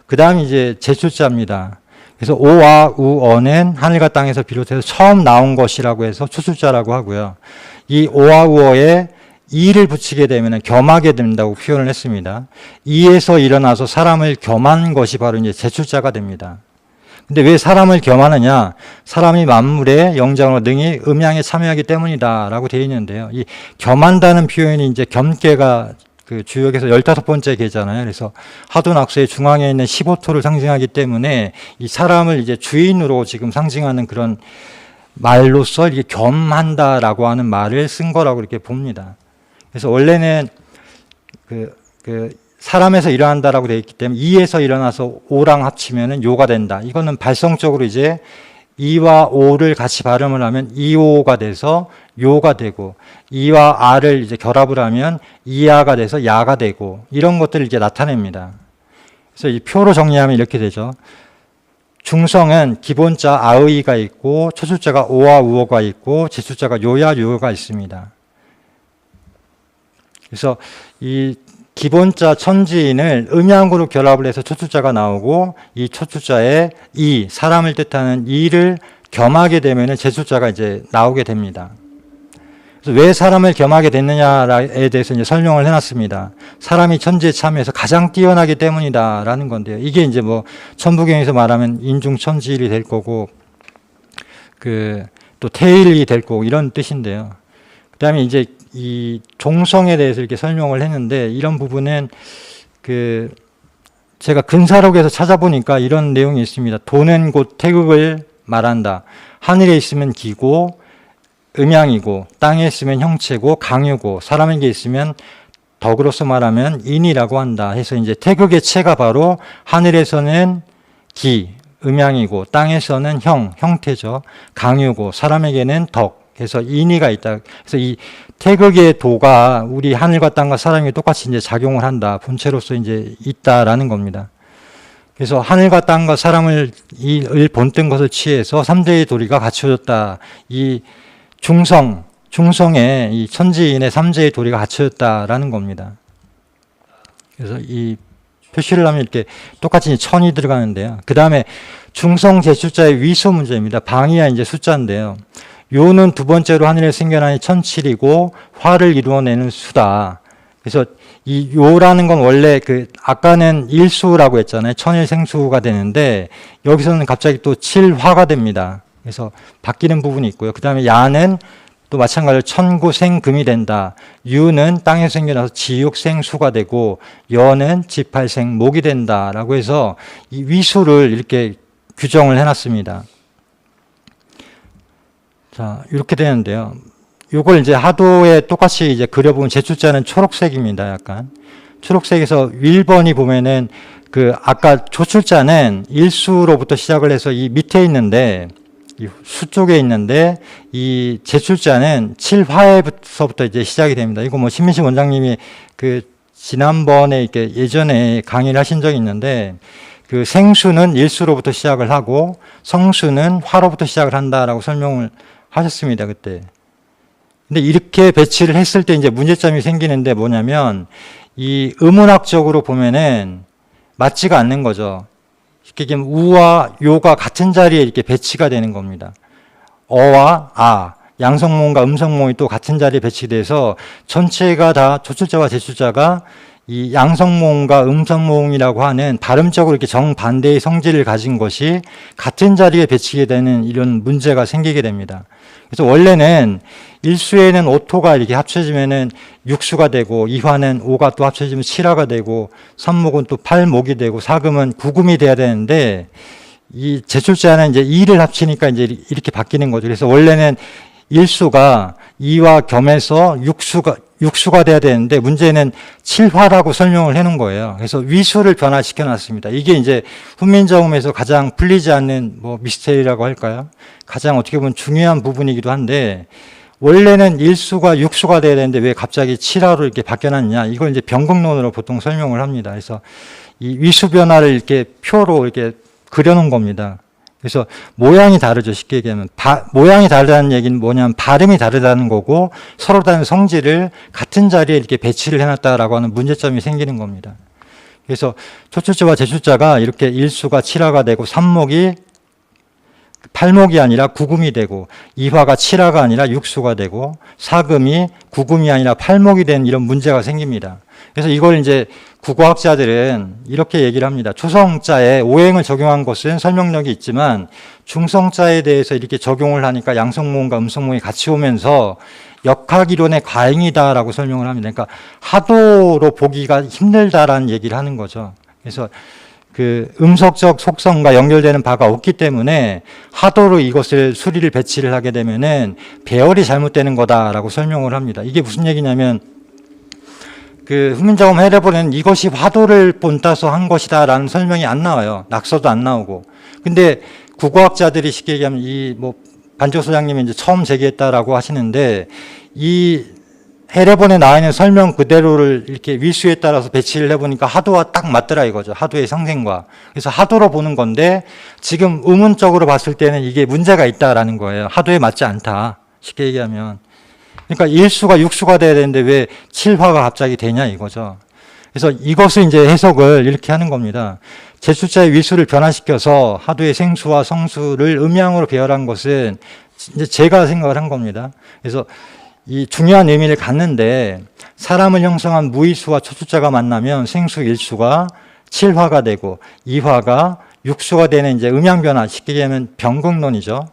그 다음이 이제 제출자입니다. 그래서 오와 우어는 하늘과 땅에서 비롯해서 처음 나온 것이라고 해서 초출자라고 하고요. 이 오와 우어에 이를 붙이게 되면 겸하게 된다고 표현을 했습니다. 이에서 일어나서 사람을 겸한 것이 바로 이제 제출자가 됩니다. 근데 왜 사람을 겸하느냐? 사람이 만물의 영장으로 능히 음양에 참여하기 때문이다라고 되어 있는데요. 이 겸한다는 표현이 이제 겸계가 그 주역에서 15번째 계잖아요. 그래서 하도낙서의 중앙에 있는 15토를 상징하기 때문에 이 사람을 이제 주인으로 지금 상징하는 그런 말로서 이렇게 겸한다라고 하는 말을 쓴 거라고 이렇게 봅니다. 그래서 원래는 사람에서 일어난다라고 되어 있기 때문에 이에서 일어나서 오랑 합치면은 요가 된다. 이거는 발성적으로 이제 이와 오를 같이 발음을 하면 이오가 돼서 요가 되고, 이와 아를 이제 결합을 하면 이아가 돼서 야가 되고, 이런 것들을 이제 나타냅니다. 그래서 이 표로 정리하면 이렇게 되죠. 중성은 기본자 아의가 있고, 초출자가 오와 우어가 있고, 제출자가 요야 요가 있습니다. 그래서 이 기본자 천지인을 음양으로 결합을 해서 초출자가 나오고, 이 초출자의 이, 사람을 뜻하는 이를 겸하게 되면 제출자가 이제 나오게 됩니다. 그래서 왜 사람을 겸하게 됐느냐에 대해서 이제 설명을 해놨습니다. 사람이 천지에 참여해서 가장 뛰어나기 때문이다라는 건데요. 이게 이제 뭐 천부경에서 말하면 인중천지일이 될 거고, 또 태일이 될 거고 이런 뜻인데요. 그다음에 이제 이 종성에 대해서 이렇게 설명을 했는데, 이런 부분은 제가 근사록에서 찾아보니까 이런 내용이 있습니다. 도는 곧 태극을 말한다. 하늘에 있으면 기고 음양이고, 땅에 있으면 형체고 강유고, 사람에게 있으면 덕으로서 말하면 인이라고 한다 해서 이제 태극의 체가 바로 하늘에서는 기, 음양이고, 땅에서는 형태죠. 강유고, 사람에게는 덕. 그래서 인의가 있다. 그래서 이 태극의 도가 우리 하늘과 땅과 사람이 똑같이 이제 작용을 한다. 본체로서 이제 있다라는 겁니다. 그래서 하늘과 땅과 사람을 본뜬 것을 취해서 3대의 도리가 갖춰졌다. 이 중성에 이 천지인의 3대의 도리가 갖춰졌다라는 겁니다. 그래서 이 표시를 하면 이렇게 똑같이 천이 들어가는데요. 그 다음에 중성 제출자의 위수 문제입니다. 방이야 이제 숫자인데요. 요는 두 번째로 하늘에 생겨나니 1007이고 화를 이루어내는 수다. 그래서 이 요라는 건 원래 아까는 일수라고 했잖아요. 천일생수가 되는데 여기서는 갑자기 또 7화가 됩니다. 그래서 바뀌는 부분이 있고요. 그 다음에 야는 또 마찬가지로 천구생금이 된다. 유는 땅에서 생겨나서 지육생수가 되고, 여는 지팔생목이 된다라고 해서 이 위수를 이렇게 규정을 해놨습니다. 자, 이렇게 되는데요. 요걸 이제 하도에 똑같이 이제 그려보면 제출자는 초록색입니다. 약간. 초록색에서 1번이 보면은 아까 초출자는 일수로부터 시작을 해서 이 밑에 있는데, 이 수 쪽에 있는데, 이 제출자는 7화에서부터 이제 시작이 됩니다. 이거 뭐 신민식 원장님이 지난번에 이렇게 예전에 강의를 하신 적이 있는데, 생수는 일수로부터 시작을 하고, 성수는 화로부터 시작을 한다라고 설명을 하셨습니다, 그때. 근데 이렇게 배치를 했을 때 이제 문제점이 생기는데 뭐냐면, 이 의문학적으로 보면은 맞지가 않는 거죠. 이렇게 우와 요가 같은 자리에 이렇게 배치가 되는 겁니다. 어와 아, 양성모음과 음성모음이 또 같은 자리에 배치돼서 전체가 다 초출자와 제출자가 이 양성모음과 음성모음이라고 하는 발음적으로 이렇게 정반대의 성질을 가진 것이 같은 자리에 배치게 되는 이런 문제가 생기게 됩니다. 그래서 원래는 일수에는 오토가 이렇게 합쳐지면은 육수가 되고, 이화는 오가 또 합쳐지면 칠화가 되고, 삼목은 또 팔목이 되고, 사금은 구금이 돼야 되는데, 이 제출자는 이제 이를 합치니까 이제 이렇게 바뀌는 거죠. 그래서 원래는 일수가 이와 겸해서 육수가 돼야 되는데, 문제는 칠화라고 설명을 해놓은 거예요. 그래서 위수를 변화시켜 놨습니다. 이게 이제 훈민정음에서 가장 풀리지 않는 미스테리라고 할까요? 가장 어떻게 보면 중요한 부분이기도 한데, 원래는 일수가 육수가 돼야 되는데 왜 갑자기 칠화로 이렇게 바뀌어놨냐? 이걸 이제 변곡론으로 보통 설명을 합니다. 그래서 이 위수 변화를 이렇게 표로 이렇게 그려놓은 겁니다. 그래서 모양이 다르죠. 쉽게 얘기하면. 모양이 다르다는 얘기는 뭐냐면 발음이 다르다는 거고, 서로 다른 성질을 같은 자리에 이렇게 배치를 해놨다라고 하는 문제점이 생기는 겁니다. 그래서 초출자와 제출자가 이렇게 일수가 7화가 되고 삼목이 8목이 아니라 9금이 되고 이화가 7화가 아니라 육수가 되고 사금이 9금이 아니라 8목이 된 이런 문제가 생깁니다. 그래서 이걸 이제 국어학자들은 이렇게 얘기를 합니다. 초성자에 오행을 적용한 것은 설명력이 있지만 중성자에 대해서 이렇게 적용을 하니까 양성모음과 음성모음이 같이 오면서 역학이론의 과잉이다라고 설명을 합니다. 그러니까 하도로 보기가 힘들다라는 얘기를 하는 거죠. 그래서 그 음석적 속성과 연결되는 바가 없기 때문에 하도로 이것을 수리를 배치를 하게 되면은 배열이 잘못되는 거다라고 설명을 합니다. 이게 무슨 얘기냐면 그 훈민정음 해례본에는 이것이 화도를 본따서 한 것이다라는 설명이 안 나와요. 낙서도 안 나오고. 근데 국어학자들이 쉽게 얘기하면 이 뭐 반조 소장님이 이제 처음 제기했다라고 하시는데 이 해례본에 나와 있는 설명 그대로를 이렇게 위수에 따라서 배치를 해보니까 하도와 딱 맞더라 이거죠. 하도의 상생과. 그래서 하도로 보는 건데 지금 의문적으로 봤을 때는 이게 문제가 있다라는 거예요. 하도에 맞지 않다. 쉽게 얘기하면. 그러니까 일수가 육수가 돼야 되는데 왜 7화가 갑자기 되냐 이거죠. 그래서 이것을 이제 해석을 이렇게 하는 겁니다. 제출자의 위수를 변화시켜서 하도의 생수와 성수를 음양으로 배열한 것은 이제 제가 생각을 한 겁니다. 그래서 이 중요한 의미를 갖는데 사람을 형성한 무의수와 초출자가 만나면 생수 일수가 7화가 되고 2화가 육수가 되는 이제 음양 변화, 쉽게 얘기하면 변극론이죠.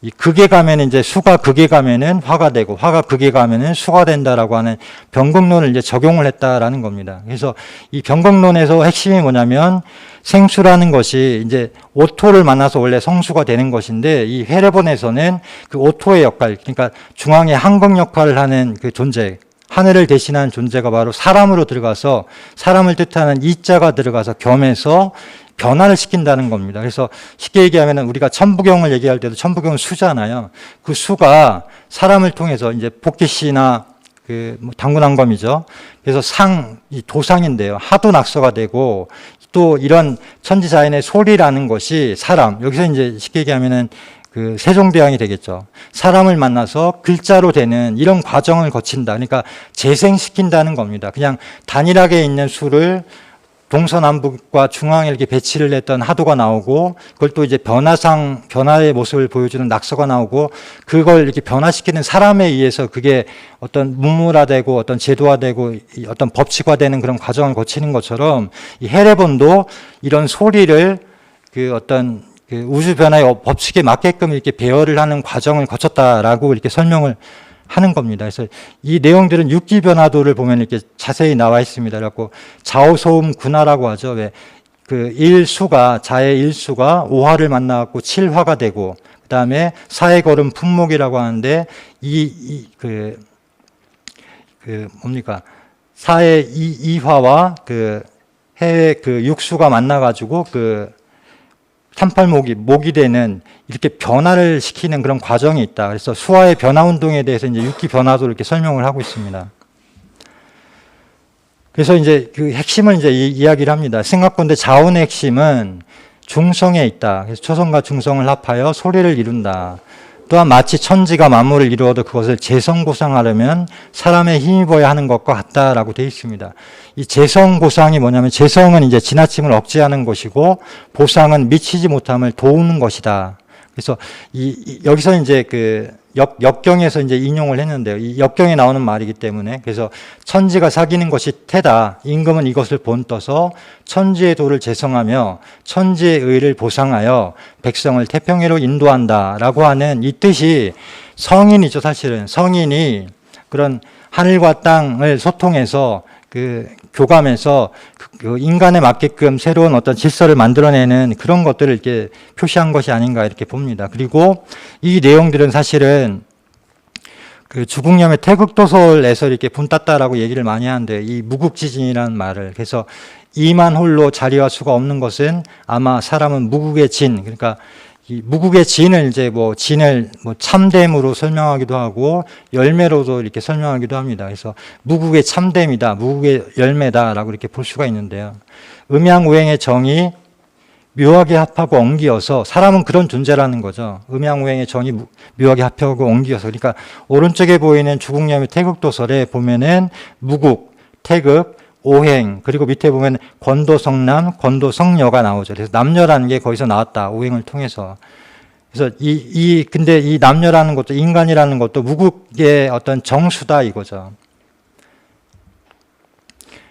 이 극에 가면 이제 수가 극에 가면은 화가 되고 화가 극에 가면은 수가 된다라고 하는 변극론을 이제 적용을 했다라는 겁니다. 그래서 이 변극론에서 핵심이 뭐냐면 생수라는 것이 이제 오토를 만나서 원래 성수가 되는 것인데 이 해례본에서는 그 오토의 역할, 그러니까 중앙에 한극 역할을 하는 그 존재, 하늘을 대신한 존재가 바로 사람으로 들어가서 사람을 뜻하는 이자가 들어가서 겸해서 변화를 시킨다는 겁니다. 그래서 쉽게 얘기하면 우리가 천부경을 얘기할 때도 천부경은 수잖아요. 그 수가 사람을 통해서 이제 복기씨나 그 당군항검이죠. 그래서 이 도상인데요. 하도 낙서가 되고 또 이런 천지자연의 소리라는 것이 사람, 여기서 이제 쉽게 얘기하면은 그 세종대왕이 되겠죠. 사람을 만나서 글자로 되는 이런 과정을 거친다. 그러니까 재생시킨다는 겁니다. 그냥 단일하게 있는 수를 동서남북과 중앙에 이렇게 배치를 했던 하도가 나오고 그걸 또 이제 변화의 모습을 보여주는 낙서가 나오고 그걸 이렇게 변화시키는 사람에 의해서 그게 어떤 문물화되고 어떤 제도화되고 어떤 법칙화되는 그런 과정을 거치는 것처럼 이 해례본도 이런 소리를 그 어떤 그 우주 변화의 법칙에 맞게끔 이렇게 배열을 하는 과정을 거쳤다라고 이렇게 설명을 하는 겁니다. 그래서 이 내용들은 육기 변화도를 보면 이렇게 자세히 나와 있습니다. 그래갖고 좌우소음 군화라고 하죠. 왜 그 일수가 자의 일수가 5화를 만나갖고 7화가 되고 그 다음에 사의 걸음 품목이라고 하는데 뭡니까 사의 2화와 그 해의 그 육수가 만나가지고 그 38목이 목이 되는 이렇게 변화를 시키는 그런 과정이 있다. 그래서 수화의 변화 운동에 대해서 이제 육기 변화도 이렇게 설명을 하고 있습니다. 그래서 이제 그 핵심을 이제 이야기를 합니다. 생각건대 자원의 핵심은 중성에 있다. 그래서 초성과 중성을 합하여 소리를 이룬다. 또한 마치 천지가 만물을 이루어도 그것을 재성보상하려면 사람의 힘입어야 하는 것과 같다라고 되어 있습니다. 이 재성보상이 뭐냐면 재성은 이제 지나침을 억제하는 것이고 보상은 미치지 못함을 도우는 것이다. 그래서 여기서 이제 그 역경에서 이제 인용을 했는데요. 이 역경에 나오는 말이기 때문에 그래서 천지가 사귀는 것이 태다. 임금은 이것을 본떠서 천지의 도를 재성하며 천지의 의를 보상하여 백성을 태평회로 인도한다라고 하는 이 뜻이 성인이죠. 사실은 성인이 그런 하늘과 땅을 소통해서 그 교감해서 그 인간에 맞게끔 새로운 어떤 질서를 만들어내는 그런 것들을 이렇게 표시한 것이 아닌가 이렇게 봅니다. 그리고 이 내용들은 사실은 그 주국념의 태극도설에서 이렇게 분땄다라고 얘기를 많이 하는데 이 무국지진이라는 말을 그래서 이만 홀로 자리와 수가 없는 것은 아마 사람은 무국의 진 그러니까 이 무국의 진을 이제 진을 참됨으로 설명하기도 하고 열매로도 이렇게 설명하기도 합니다. 그래서 무국의 참됨이다, 무국의 열매다라고 이렇게 볼 수가 있는데요. 음양오행의 정이 묘하게 합하고 엉기어서 사람은 그런 존재라는 거죠. 음양오행의 정이 묘하게 합하고 엉기어서 그러니까 오른쪽에 보이는 주국념의 태극도설에 보면은 무국, 태극, 오행, 그리고 밑에 보면 권도성남, 권도성녀가 나오죠. 그래서 남녀라는 게 거기서 나왔다. 오행을 통해서. 그래서 근데 이 남녀라는 것도, 인간이라는 것도 무국의 어떤 정수다 이거죠.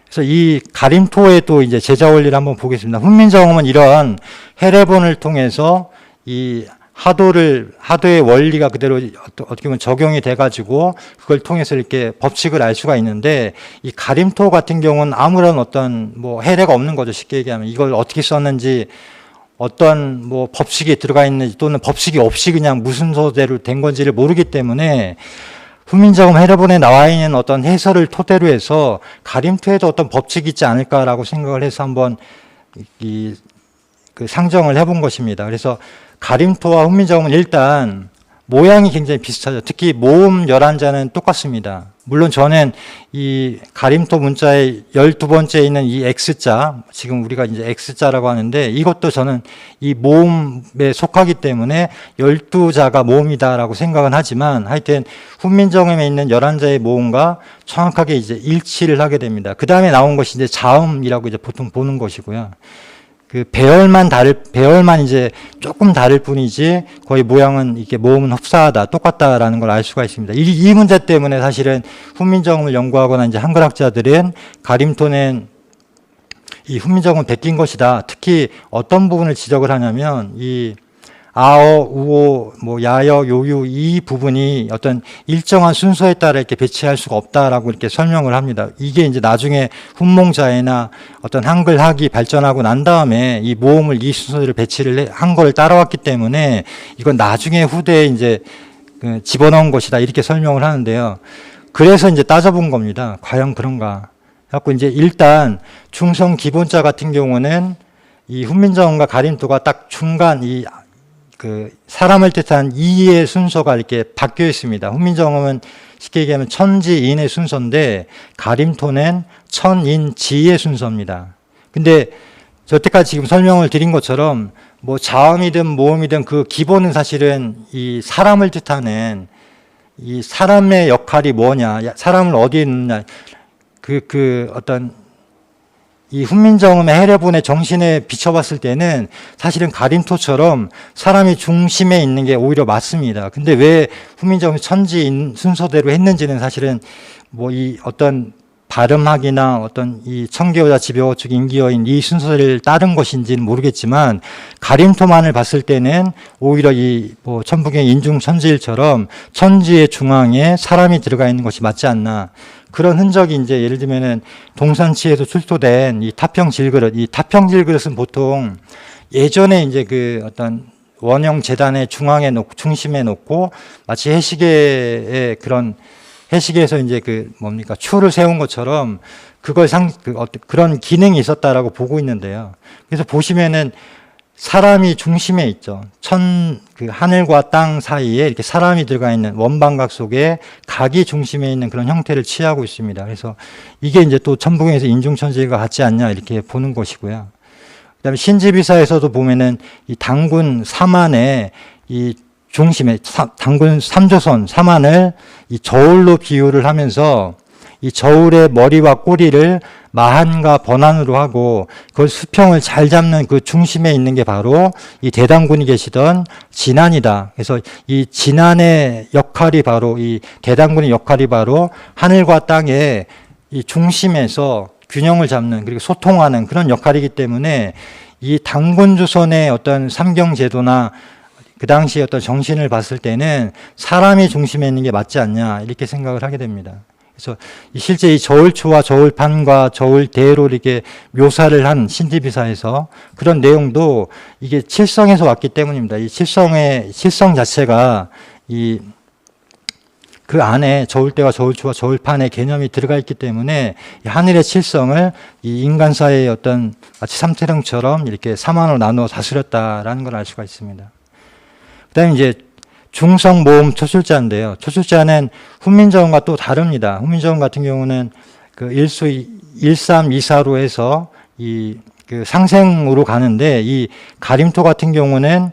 그래서 이 가림토의 또 이제 제자 원리를 한번 보겠습니다. 훈민정음은 이런 해례본을 통해서 이 하도의 원리가 그대로 어떻게 보면 적용이 돼가지고 그걸 통해서 이렇게 법칙을 알 수가 있는데, 이 가림토 같은 경우는 아무런 어떤 뭐 해례가 없는 거죠. 쉽게 얘기하면 이걸 어떻게 썼는지, 어떤 뭐 법칙이 들어가 있는지, 또는 법칙이 없이 그냥 무슨 소대로 된 건지를 모르기 때문에 훈민정음 해례본에 나와 있는 어떤 해설을 토대로 해서 가림토에도 어떤 법칙이 있지 않을까라고 생각을 해서 한번 그 상정을 해본 것입니다. 그래서 가림토와 훈민정음은 일단 모양이 굉장히 비슷하죠. 특히 모음 11자는 똑같습니다. 물론 저는 이 가림토 문자의 12번째에 있는 이 X자, 지금 우리가 이제 X자라고 하는데, 이것도 저는 이 모음에 속하기 때문에 12자가 모음이다라고 생각은 하지만, 하여튼 훈민정음에 있는 11자의 모음과 정확하게 이제 일치를 하게 됩니다. 그 다음에 나온 것이 이제 자음이라고 이제 보통 보는 것이고요. 그 배열만 이제 조금 다를 뿐이지 거의 모양은 이게 모음은 흡사하다, 똑같다라는 걸 알 수가 있습니다. 이 문제 때문에 사실은 훈민정음을 연구하거나 이제 한글학자들은 가림토는 이 훈민정음은 베낀 것이다. 특히 어떤 부분을 지적을 하냐면 이 아어, 우오, 뭐 야여, 요유 이 부분이 어떤 일정한 순서에 따라 이렇게 배치할 수가 없다라고 이렇게 설명을 합니다. 이게 이제 나중에 훈몽자에나 어떤 한글학이 발전하고 난 다음에 이 모음을 이 순서대로 배치를 한 거를 따라왔기 때문에 이건 나중에 후대에 이제 집어넣은 것이다 이렇게 설명을 하는데요. 그래서 이제 따져본 겁니다. 과연 그런가? 그래갖고 이제 일단 중성 기본자 같은 경우는 이 훈민정음과 가림토가 딱 중간 그 사람을 뜻한 이의 순서가 이렇게 바뀌어 있습니다. 훈민정음은 쉽게 얘기하면 천지인의 순서인데 가림토는 천인지의 순서입니다. 근데 여태까지 지금 설명을 드린 것처럼 뭐 자음이든 모음이든 그 기본은 사실은 이 사람을 뜻하는 이 사람의 역할이 뭐냐, 사람을 어디에 있느냐, 어떤 이 훈민정음의 해례본의 정신에 비춰봤을 때는 사실은 가림토처럼 사람이 중심에 있는 게 오히려 맞습니다. 근데 왜 훈민정음이 천지인 순서대로 했는지는 사실은 뭐 이 어떤 발음학이나 어떤 이 청개어자 지배어축 임기어인 이 순서를 따른 것인지는 모르겠지만, 가림토만을 봤을 때는 오히려 이 뭐 천북의 인중천지일처럼 천지의 중앙에 사람이 들어가 있는 것이 맞지 않나. 그런 흔적이 이제 예를 들면은 동산치에서 출토된 이 타평질그릇, 이 타평질그릇은 보통 예전에 이제 그 어떤 원형 재단의 중심에 놓고 마치 해시계의 그런 해시계에서 이제 추를 세운 것처럼 그런 기능이 있었다라고 보고 있는데요. 그래서 보시면은 사람이 중심에 있죠. 하늘과 땅 사이에 이렇게 사람이 들어가 있는 원방각 속에 각이 중심에 있는 그런 형태를 취하고 있습니다. 그래서 이게 이제 또 천부경에서 인중천지가 같지 않냐 이렇게 보는 것이고요. 그다음에 신지비사에서도 보면은 이 당군 삼안의 이 중심에 당군 삼조선 삼안을 이 저울로 비유를 하면서 이 저울의 머리와 꼬리를 마한과 번한으로 하고 그걸 수평을 잘 잡는 그 중심에 있는 게 바로 이 대당군이 계시던 진안이다. 그래서 이 진안의 역할이 바로 이 대당군의 역할이 바로 하늘과 땅의 이 중심에서 균형을 잡는, 그리고 소통하는 그런 역할이기 때문에 이 당군 조선의 어떤 삼경제도나 그 당시 어떤 정신을 봤을 때는 사람이 중심에 있는 게 맞지 않냐 이렇게 생각을 하게 됩니다. 그래서 실제 이 저울초와 저울판과 저울대로 이렇게 묘사를 한 신지비사에서 그런 내용도 이게 칠성에서 왔기 때문입니다. 이 칠성 자체가 그 안에 저울대와 저울초와 저울판의 개념이 들어가 있기 때문에 이 하늘의 칠성을 이 인간사의 어떤 마치 삼태령처럼 이렇게 삼안으로 나누어 다스렸다라는 걸 알 수가 있습니다. 그 다음에 이제 중성 모음 초출자인데요. 초출자는 훈민정음과 또 다릅니다. 훈민정음 같은 경우는 그 일수 1324로 해서 그 상생으로 가는데, 이 가림토 같은 경우는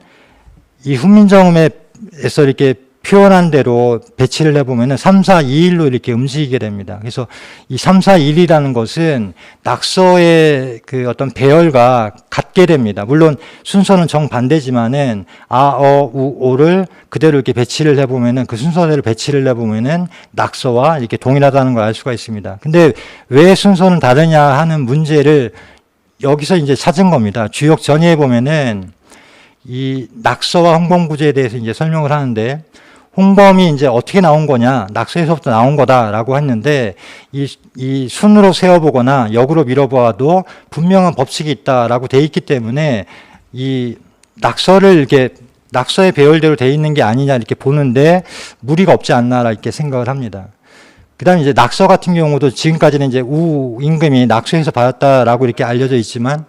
이 훈민정음에서 이렇게 표현한 대로 배치를 해보면은 3, 4, 2, 1로 이렇게 움직이게 됩니다. 그래서 이 3, 4, 1이라는 것은 낙서의 그 어떤 배열과 같게 됩니다. 물론 순서는 정반대지만은 아, 어, 우, 오를 그대로 이렇게 배치를 해보면은 그 순서대로 배치를 해보면은 낙서와 이렇게 동일하다는 걸 알 수가 있습니다. 근데 왜 순서는 다르냐 하는 문제를 여기서 이제 찾은 겁니다. 주역 전이에 보면은 이 낙서와 홍범 구제에 대해서 이제 설명을 하는데 홍범이 이제 어떻게 나온 거냐, 낙서에서부터 나온 거다라고 했는데 이 순으로 세어보거나 역으로 밀어보아도 분명한 법칙이 있다라고 돼 있기 때문에 이 낙서를 이렇게 낙서의 배열대로 돼 있는 게 아니냐 이렇게 보는데 무리가 없지 않나 이렇게 생각을 합니다. 그다음에 이제 낙서 같은 경우도 지금까지는 이제 우 임금이 낙서에서 받았다라고 이렇게 알려져 있지만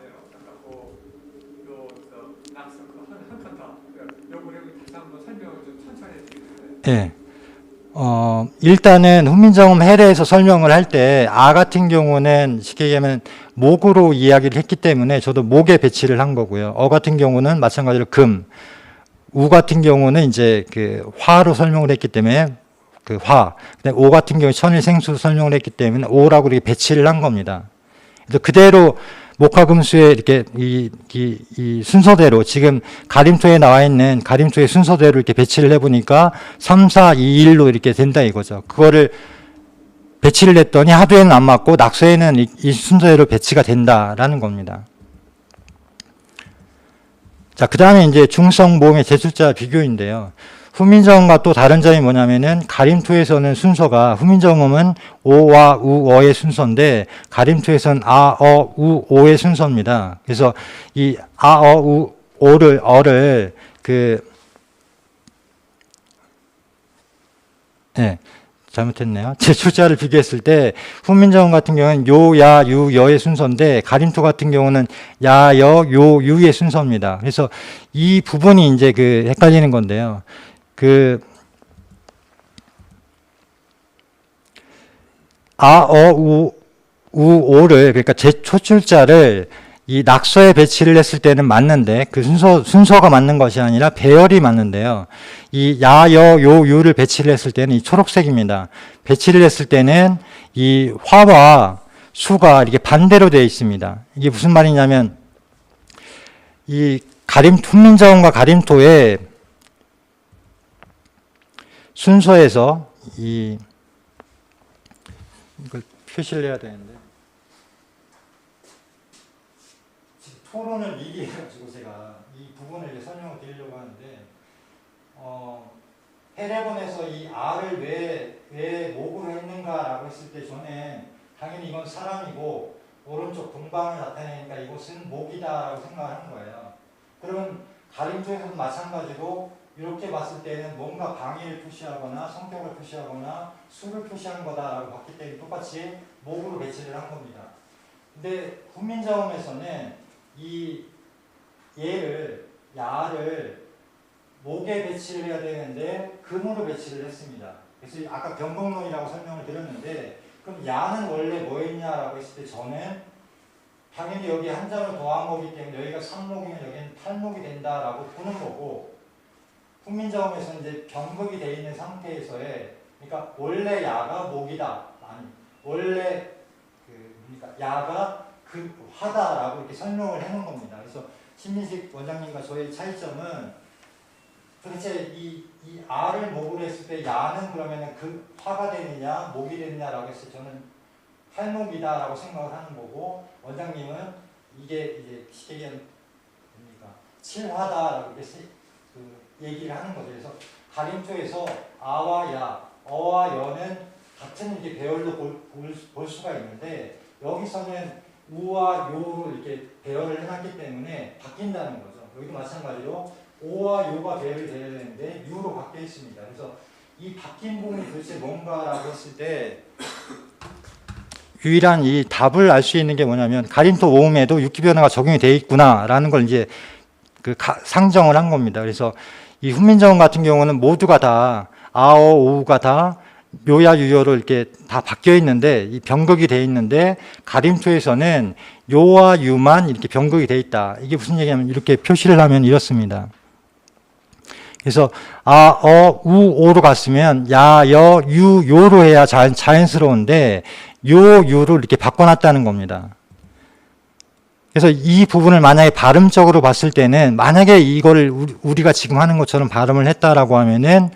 예. 일단은 훈민정음 해례에서 설명을 할 때 아 같은 경우는 쉽게 얘기하면 목으로 이야기를 했기 때문에 저도 목에 배치를 한 거고요. 어 같은 경우는 마찬가지로 금, 우 같은 경우는 이제 그 화로 설명을 했기 때문에 그 화, 오 같은 경우 천일생수로 설명을 했기 때문에 오라고 이렇게 배치를 한 겁니다. 그래서 그대로 목화금수의 이렇게 이 순서대로 지금 가림토에 나와 있는 가림토의 순서대로 이렇게 배치를 해보니까 3, 4, 2, 1로 이렇게 된다 이거죠. 그거를 배치를 했더니 하도에는 안 맞고 낙서에는 이 순서대로 배치가 된다라는 겁니다. 자, 그 다음에 이제 중성 모음의 제출자 비교인데요. 훈민정음과 또 다른 점이 뭐냐면은 가림토에서는 순서가 훈민정음은 오와 우, 어의 순서인데 가림토에서는 아, 어, 우, 오의 순서입니다. 그래서 이 아, 어, 우, 어를 잘못했네요. 제출자를 비교했을 때 훈민정음 같은 경우는 요, 야, 유, 여의 순서인데 가림토 같은 경우는 야, 여, 요, 유의 순서입니다. 그래서 이 부분이 이제 그 헷갈리는 건데요. 아, 어, 우, 오를, 그러니까 제초출자를 이 낙서에 배치를 했을 때는 맞는데, 그 순서가 맞는 것이 아니라 배열이 맞는데요. 이 야, 여, 요, 유를 배치를 했을 때는 이 초록색입니다. 배치를 했을 때는 이 화와 수가 이렇게 반대로 되어 있습니다. 이게 무슨 말이냐면, 이 훈민정음과 가림토의 순서에서 이걸 표시를 해야 되는데 지금 토론을 미리 해가지고 제가 이 부분을 이제 설명을 드리려고 하는데 해례본에서 이 아를 왜 목으로 했는가라고 했을 때 저는 당연히 이건 사람이고 오른쪽 동방을 나타내니까 이곳은 목이다라고 생각을 한 거예요. 그러면 가림토에서도 마찬가지로 이렇게 봤을 때는 뭔가 방위를 표시하거나 성격을 표시하거나 수를 표시한 거다라고 봤기 때문에 똑같이 목으로 배치를 한 겁니다. 근데 훈민정음에서는 이 얘를 야를 목에 배치를 해야 되는데 금으로 배치를 했습니다. 그래서 아까 변곡론이라고 설명을 드렸는데 그럼 야는 원래 뭐였냐라고 했을 때 저는 당연히 여기 한 점을 더한 거기 때문에 여기가 3목이면 여기는 8목이 된다라고 보는 거고 훈민정음에서는 이제 변극이 되어 있는 상태에서의 그러니까 원래 야가 목이다. 아니 원래 그러니까 야가 화다라고 이렇게 설명을 해놓은 겁니다. 그래서 신민식 원장님과 저의 차이점은 도대체 이 아를 목으로 했을 때 야는 그러면은 그 화가 되느냐 목이 되느냐라고 했을 때 저는 팔목이다라고 생각을 하는 거고 원장님은 이게 이제 쉽게 얘기하면 뭡니까 칠화다라고 이렇게 얘기를 하는 거죠. 그래서 가림토에서 아와 야, 어와 여는 같은 이렇게 배열로 볼 수가 있는데 여기서는 우와 요로 이렇게 배열을 해놨기 때문에 바뀐다는 거죠. 여기도 마찬가지로 오와 요가 배열이 되어야 되는데 유로 바뀌어 있습니다. 그래서 이 바뀐 부분이 도대체 뭔가라고 했을 때 유일한 이 답을 알 수 있는 게 뭐냐면 가림토 오음에도 육기 변화가 적용이 되어 있구나라는 걸 이제 상정을 한 겁니다. 그래서 이 훈민정음 같은 경우는 모두가 다 아어 오우가 다 묘야 유효로 이렇게 다 바뀌어 있는데 이 변극이 되어 있는데 가림토에서는 요와 유만 이렇게 변극이 되어 있다. 이게 무슨 얘기냐면 이렇게 표시를 하면 이렇습니다. 그래서 아, 어, 우, 오로 갔으면 야, 여, 유, 요로 해야 자연스러운데 요, 유를 이렇게 바꿔놨다는 겁니다. 그래서 이 부분을 만약에 발음적으로 봤을 때는 만약에 이거를 우리가 지금 하는 것처럼 발음을 했다라고 하면은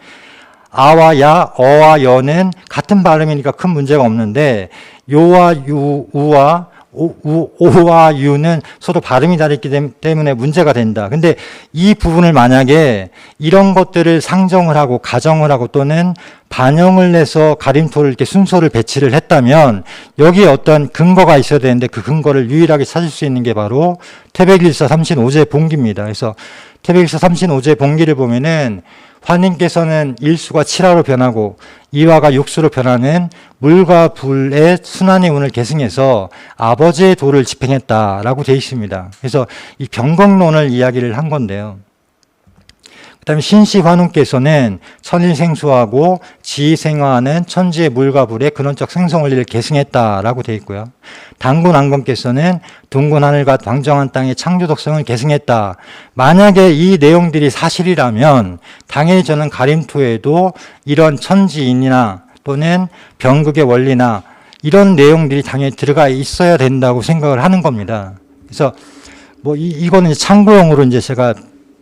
아와 야, 어와 여는 같은 발음이니까 큰 문제가 없는데 요와 유, 우와 오와 유는 서로 발음이 다르기 때문에 문제가 된다. 근데 이 부분을 만약에 이런 것들을 상정을 하고 가정을 하고 또는 반영을 해서 가림토를 이렇게 순서를 배치를 했다면 여기에 어떤 근거가 있어야 되는데 그 근거를 유일하게 찾을 수 있는 게 바로 태백일서 삼신오제 본기입니다. 그래서 태백일서 삼신오제 본기를 보면은 화님께서는 일수가 칠화로 변하고 이화가 육수로 변하는 물과 불의 순환의 운을 계승해서 아버지의 도를 집행했다라고 되어 있습니다. 그래서 이 경건론을 이야기를 한 건데요. 그 다음에 신시환웅께서는 천일생수하고 지생화하는 천지의 물과 불의 근원적 생성원리를 계승했다라고 되어 있고요. 당군안검께서는 둥근 하늘과 당정한 땅의 창조 독성을 계승했다. 만약에 이 내용들이 사실이라면 당연히 저는 가림토에도 이런 천지인이나 또는 병극의 원리나 이런 내용들이 당연히 들어가 있어야 된다고 생각을 하는 겁니다. 그래서 뭐 이거는 참고용으로 이제 제가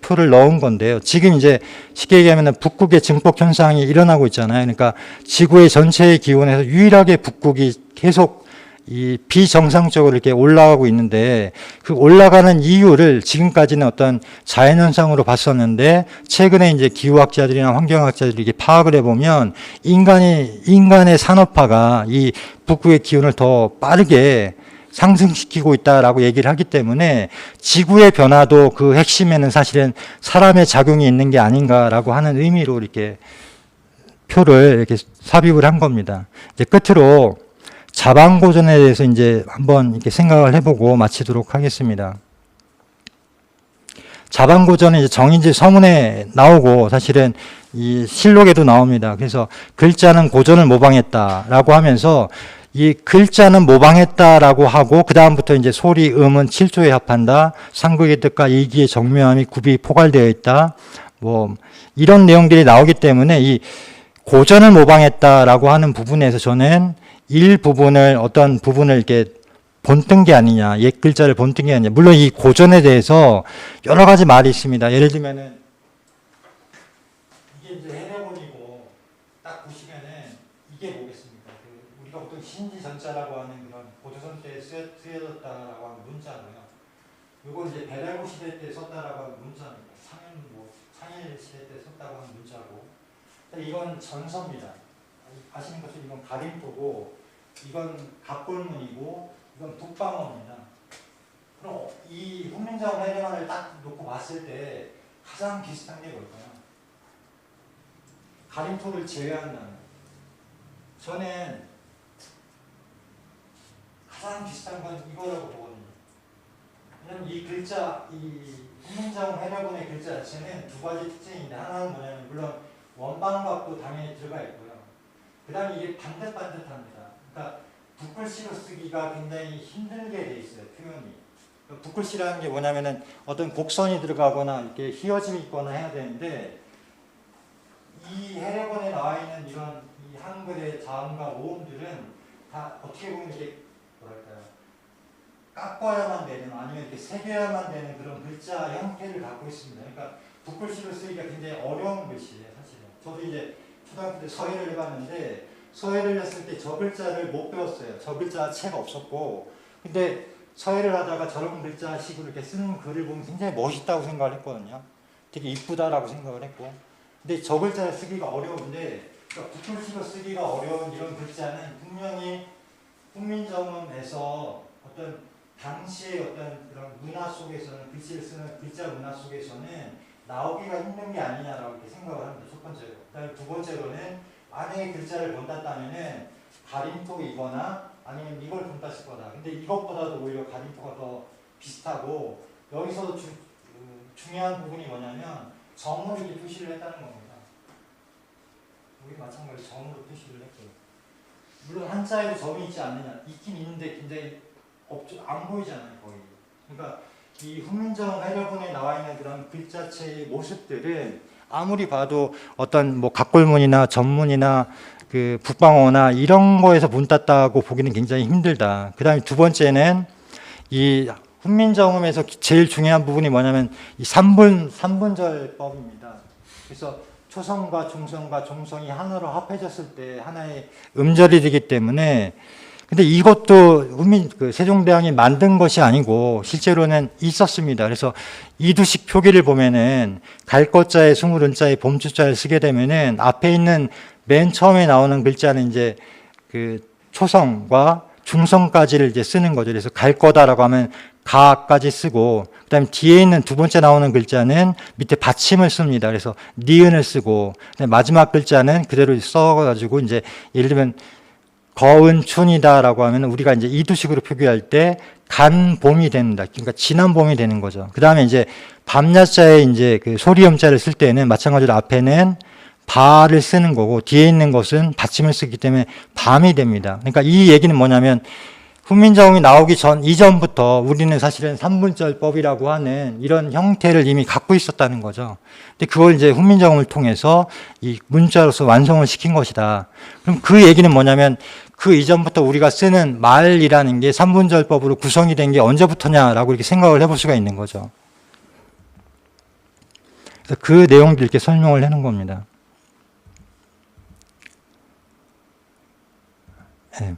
표를 넣은 건데요. 지금 이제 쉽게 얘기하면 북극의 증폭 현상이 일어나고 있잖아요. 그러니까 지구의 전체의 기온에서 유일하게 북극이 계속 이 비정상적으로 이렇게 올라가고 있는데 그 올라가는 이유를 지금까지는 어떤 자연현상으로 봤었는데 최근에 이제 기후학자들이나 환경학자들이 이렇게 파악을 해보면 인간의 산업화가 이 북극의 기온을 더 빠르게 상승시키고 있다라고 얘기를 하기 때문에 지구의 변화도 그 핵심에는 사실은 사람의 작용이 있는 게 아닌가라고 하는 의미로 이렇게 표를 이렇게 삽입을 한 겁니다. 이제 끝으로 자방고전에 대해서 이제 한번 이렇게 생각을 해보고 마치도록 하겠습니다. 자방고전은 이제 정인지 서문에 나오고 사실은 이 실록에도 나옵니다. 그래서 글자는 고전을 모방했다라고 하면서 이 글자는 모방했다라고 하고 그 다음부터 이제 소리, 음은 7조에 합한다. 상극의 뜻과 이기의 정묘함이 굽이 포괄되어 있다. 뭐 이런 내용들이 나오기 때문에 이 고전을 모방했다라고 하는 부분에서 저는 일부분을 어떤 부분을 이렇게 본뜬 게 아니냐, 옛 글자를 본뜬 게 아니냐. 물론 이 고전에 대해서 여러 가지 말이 있습니다. 예를 들면은 이게 이제 해례본이고 딱 보시면은 이게 뭐겠습니까? 우리가 보통 신지전자라고 하는 그런 고조선 때 쓰여졌다라고 하는 문자고요. 이건 이제 배달고 시대 때 썼다라고 하는 문자입니다. 창일 시대 때 썼다고 하는 문자고. 이건 전서입니다. 아시는 것처럼 이건 가림토고, 이건 갑골문이고, 이건 북방어입니다. 그럼 이 훈민정 해례만을 딱 놓고 봤을 때 가장 비슷한 게 뭘까요? 가림토를 제외한다면 저는 가장 비슷한 건 이거라고 보거든요. 왜냐면 이 글자, 이 훈민정 해례본의 글자 자체는 두 가지 특징인데 하나는 뭐냐면 물론 원방각도 당연히 들어가 있고요. 그 다음에 이게 반듯반듯합니다. 그러니까 붓글씨로 쓰기가 굉장히 힘들게 돼 있어요, 표현이. 붓글씨라는 게 뭐냐면은 어떤 곡선이 들어가거나 이렇게 휘어짐이 있거나 해야 되는데 이 해례본에 나와 있는 이런 이 한글의 자음과 모음들은 다 어떻게 보면 이게 뭐랄까요, 깎아야만 되는 아니면 이렇게 새겨야만 되는 그런 글자 형태를 갖고 있습니다. 그러니까 붓글씨로 쓰기가 굉장히 어려운 글씨예요, 사실은. 저도 이제 초등학교 때 서예를 해봤는데 서예를 했을 때 저 글자를 못 배웠어요. 저 글자 책 없었고. 근데 서예를 하다가 저런 글자식으로 이렇게 쓰는 글을 보면 굉장히 멋있다고 생각을 했거든요. 되게 이쁘다라고 생각을 했고. 근데 저 글자를 쓰기가 어려운데, 그러니까 붓글씨로 쓰기가 어려운 이런 글자는 분명히 훈민정음에서 어떤 당시의 어떤 그런 문화 속에서는, 글씨를 쓰는 글자 문화 속에서는 나오기가 힘든 게 아니냐라고 이렇게 생각을 합니다. 첫 번째로. 그다음에 두 번째로는 만약에 글자를 본다면은 가림토이거나 아니면 이걸 본땄을 거다. 근데 이것보다도 오히려 가림토가 더 비슷하고 여기서 중요한 부분이 뭐냐면 점으로 이렇게 표시를 했다는 겁니다. 여기 마찬가지로 점으로 표시를 했고요. 물론 한자에도 점이 있지 않느냐. 있긴 있는데 굉장히 안 보이잖아요, 거의. 그러니까 이 훈민정 해례본에 나와 있는 그런 글자체의 모습들은 아무리 봐도 어떤 뭐 각골문이나 전문이나 그 북방어나 이런 거에서 문 땄다고 보기는 굉장히 힘들다. 그다음에 두 번째는 이 훈민정음에서 제일 중요한 부분이 뭐냐면 이 삼분절법입니다. 그래서 초성과 중성과 종성이 하나로 합해졌을 때 하나의 음절이 되기 때문에, 근데 이것도 세종대왕이 만든 것이 아니고 실제로는 있었습니다. 그래서 이두식 표기를 보면은 갈것자에 스물은자에 봄주자를 쓰게 되면은 앞에 있는 맨 처음에 나오는 글자는 이제 그 초성과 중성까지를 이제 쓰는 거죠. 그래서 갈 거다라고 하면 가까지 쓰고, 그다음에 뒤에 있는 두 번째 나오는 글자는 밑에 받침을 씁니다. 그래서 니은을 쓰고, 마지막 글자는 그대로 써가지고 이제 예를 들면 거은춘이다라고 하면 우리가 이제 이두식으로 표기할 때 간 봄이 된다. 그러니까 지난 봄이 되는 거죠. 그다음에 이제 밤야자에 이제 그 소리음자를 쓸 때는 마찬가지로 앞에는 바를 쓰는 거고 뒤에 있는 것은 받침을 쓰기 때문에 밤이 됩니다. 그러니까 이 얘기는 뭐냐면 훈민정음이 나오기 이전부터 우리는 사실은 삼분절법이라고 하는 이런 형태를 이미 갖고 있었다는 거죠. 근데 그걸 이제 훈민정음을 통해서 이 문자로서 완성을 시킨 것이다. 그럼 그 얘기는 뭐냐면 그 이전부터 우리가 쓰는 말이라는 게 삼분절법으로 구성이 된 게 언제부터냐라고 이렇게 생각을 해볼 수가 있는 거죠. 그래서 그 내용들 이렇게 설명을 해놓은 겁니다. 네.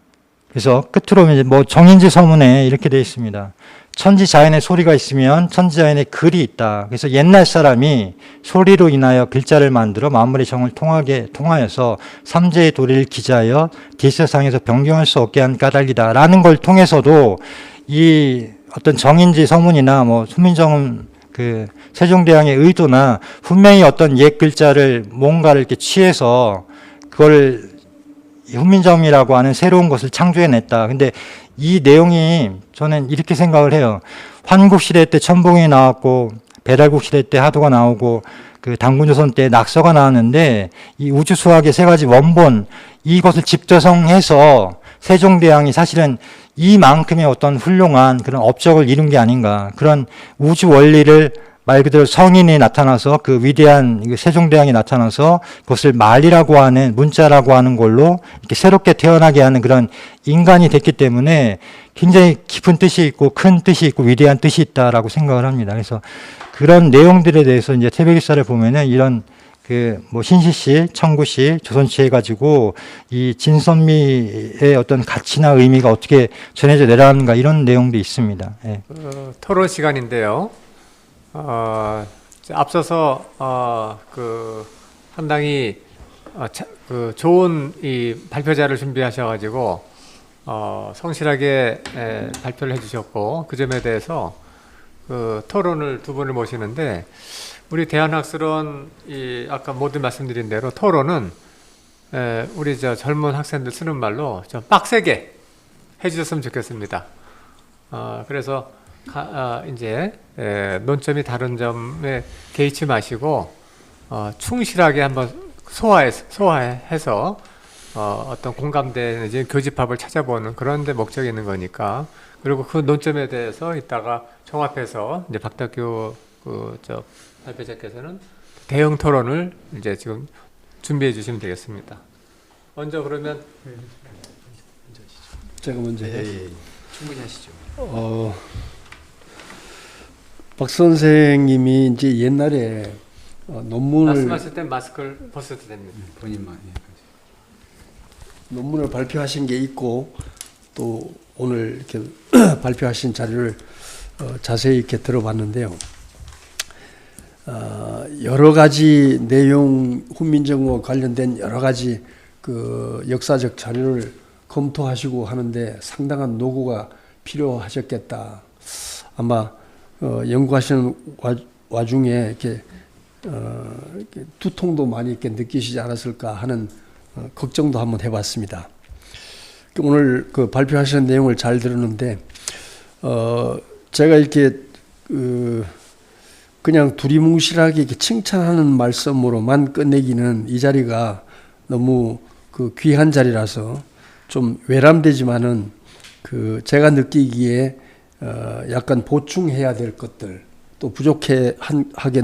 그래서 끝으로 이제 뭐 정인지 서문에 이렇게 되어 있습니다. 천지자연의 소리가 있으면 천지자연의 글이 있다. 그래서 옛날 사람이 소리로 인하여 글자를 만들어 만물의 정을 통하여서 삼재의 도리를 기자하여 딜세상에서 변경할 수 없게 한 까닭이다라는 걸 통해서도 이 어떤 정인지 서문이나 뭐 훈민정음 그 세종대왕의 의도나 분명히 어떤 옛 글자를 뭔가를 이렇게 취해서 그걸 훈민정음이라고 하는 새로운 것을 창조해냈다. 근데 이 내용이 저는 이렇게 생각을 해요. 환국시대 때 천봉이 나왔고 배달국시대 때 하도가 나오고 그 당군조선 때 낙서가 나왔는데 이 우주수학의 세 가지 원본 이것을 집저성해서 세종대왕이 사실은 이만큼의 어떤 훌륭한 그런 업적을 이룬 게 아닌가. 그런 우주 원리를 말 그대로 성인이 나타나서 그 위대한 세종대왕이 나타나서 그것을 말이라고 하는 문자라고 하는 걸로 이렇게 새롭게 태어나게 하는 그런 인간이 됐기 때문에 굉장히 깊은 뜻이 있고 큰 뜻이 있고 위대한 뜻이 있다라고 생각을 합니다. 그래서 그런 내용들에 대해서 이제 태백일사를 보면은 이런 그 뭐 신시시, 청구시, 조선시 해가지고 이 진선미의 어떤 가치나 의미가 어떻게 전해져 내려가는가 이런 내용도 있습니다. 예. 토론 시간인데요. 앞서서 그 상당히 그 좋은 이 발표자를 준비하셔가지고 성실하게 발표를 해주셨고 그 점에 대해서 그 토론을 두 분을 모시는데 우리 대한학술은 이 아까 모두 말씀드린 대로 토론은 우리 저 젊은 학생들 쓰는 말로 좀 빡세게 해주셨으면 좋겠습니다. 그래서 이제 논점이 다른 점에 개의치 마시고 충실하게 한번 소화해서 어떤 공감대 이제 교집합을 찾아보는 그런 데 목적이 있는 거니까 그리고 그 논점에 대해서 이따가 종합해서 이제 박덕규 저 발표자께서는 대형 토론을 이제 지금 준비해 주시면 되겠습니다. 먼저 그러면 제가 먼저 충분히 하시죠. 박 선생님이 이제 옛날에 논문을 말씀하실 때 마스크를 벗어도 됩니다. 본인만 논문을 발표하신 게 있고 또 오늘 이렇게 발표하신 자료를 자세히 이렇게 들어봤는데요. 여러 가지 내용 훈민정음과 관련된 여러 가지 그 역사적 자료를 검토하시고 하는데 상당한 노고가 필요하셨겠다. 아마 연구하시는 와중에 이렇게 두통도 많이 이렇게 느끼시지 않았을까 하는 걱정도 한번 해봤습니다. 오늘 그 발표하시는 내용을 잘 들었는데 제가 이렇게 그냥 두리뭉실하게 이렇게 칭찬하는 말씀으로만 끝내기는 이 자리가 너무 그 귀한 자리라서 좀 외람되지만은 그 제가 느끼기에 약간 보충해야 될 것들 또 부족하게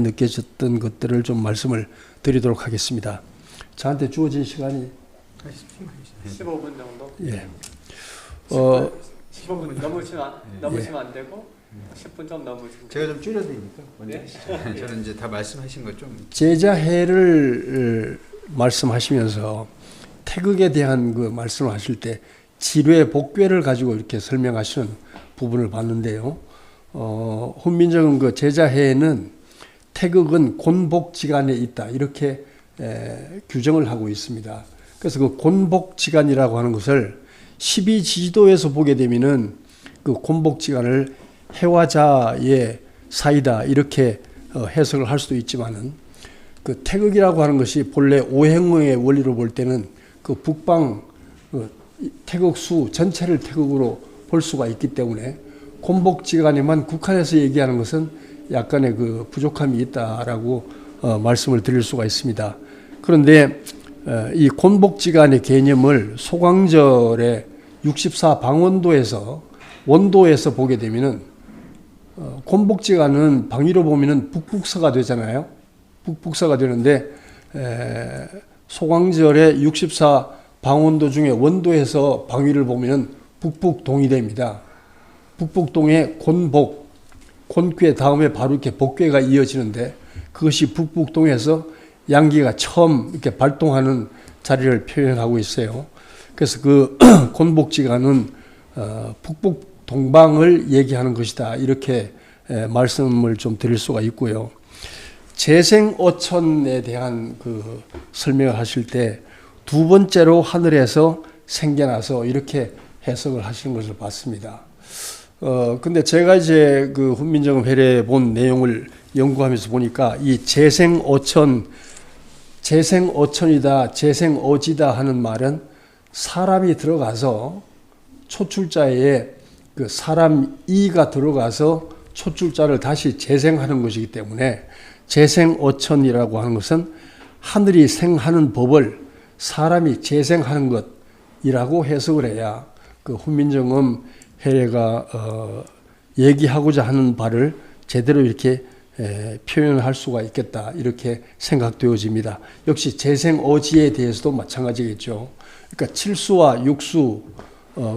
느껴졌던 것들을 좀 말씀을 드리도록 하겠습니다. 저한테 주어진 시간이 15분 정도? 예. 15분 넘으시면 안 되고 10분 좀 넘으시면 제가 좀 줄여드리니까 먼저 네? 하시죠. 저는 이제 다 말씀하신 거 좀 제자해를 말씀하시면서 태극에 대한 그 말씀을 하실 때 지뢰 복괴를 가지고 이렇게 설명하시는 부분을 봤는데요. 훈민정음 그 제자해에는 태극은 곤복지간에 있다 이렇게 규정을 하고 있습니다. 그래서 그 곤복지간이라고 하는 것을 12지도에서 보게 되면은 그 곤복지간을 해화자의 사이다 이렇게 해석을 할 수도 있지만은 그 태극이라고 하는 것이 본래 오행의 원리로 볼 때는 그 북방 태극수 전체를 태극으로 볼 수가 있기 때문에 곤복지간에만 국한해서 얘기하는 것은 약간의 그 부족함이 있다라고 말씀을 드릴 수가 있습니다. 그런데 이 곤복지간의 개념을 소광절의 64방원도에서 원도에서 보게 되면은 곤복지간은 방위로 보면은 북북서가 되잖아요. 북북서가 되는데 소광절의 64방원도 중에 원도에서 방위를 보면은 북북동이 됩니다. 북북동에 곤복, 곤괴 다음에 바로 이렇게 복괴가 이어지는데 그것이 북북동에서 양기가 처음 이렇게 발동하는 자리를 표현하고 있어요. 그래서 그 곤복지간은 북북 동방을 얘기하는 것이다. 이렇게 말씀을 좀 드릴 수가 있고요. 재생어천에 대한 그 설명을 하실 때 두 번째로 하늘에서 생겨나서 이렇게 해석을 하시는 것을 봤습니다. 근데 제가 이제 그 훈민정음 회례 본 내용을 연구하면서 보니까 이 재생어천이다, 재생어지다 하는 말은 사람이 들어가서 초출자에 그 사람 이가 들어가서 초출자를 다시 재생하는 것이기 때문에 재생어천이라고 하는 것은 하늘이 생하는 법을 사람이 재생하는 것이라고 해석을 해야 그 훈민정음 회례가 얘기하고자 하는 바를 제대로 이렇게 표현할 수가 있겠다 이렇게 생각되어집니다. 역시 재생어지에 대해서도 마찬가지겠죠. 그러니까 7수와 6수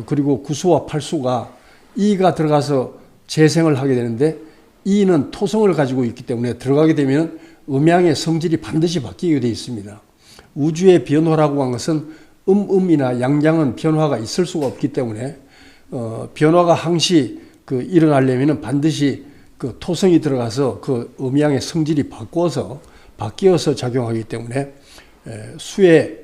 그리고 9수와 8수가 이가 들어가서 재생을 하게 되는데 이는 토성을 가지고 있기 때문에 들어가게 되면 음양의 성질이 반드시 바뀌게 되어 있습니다. 우주의 변화라고 하는 것은 음이나 양양은 변화가 있을 수가 없기 때문에 변화가 항시 그 일어나려면 반드시 그 토성이 들어가서 그 음양의 성질이 바뀌어서 작용하기 때문에 수에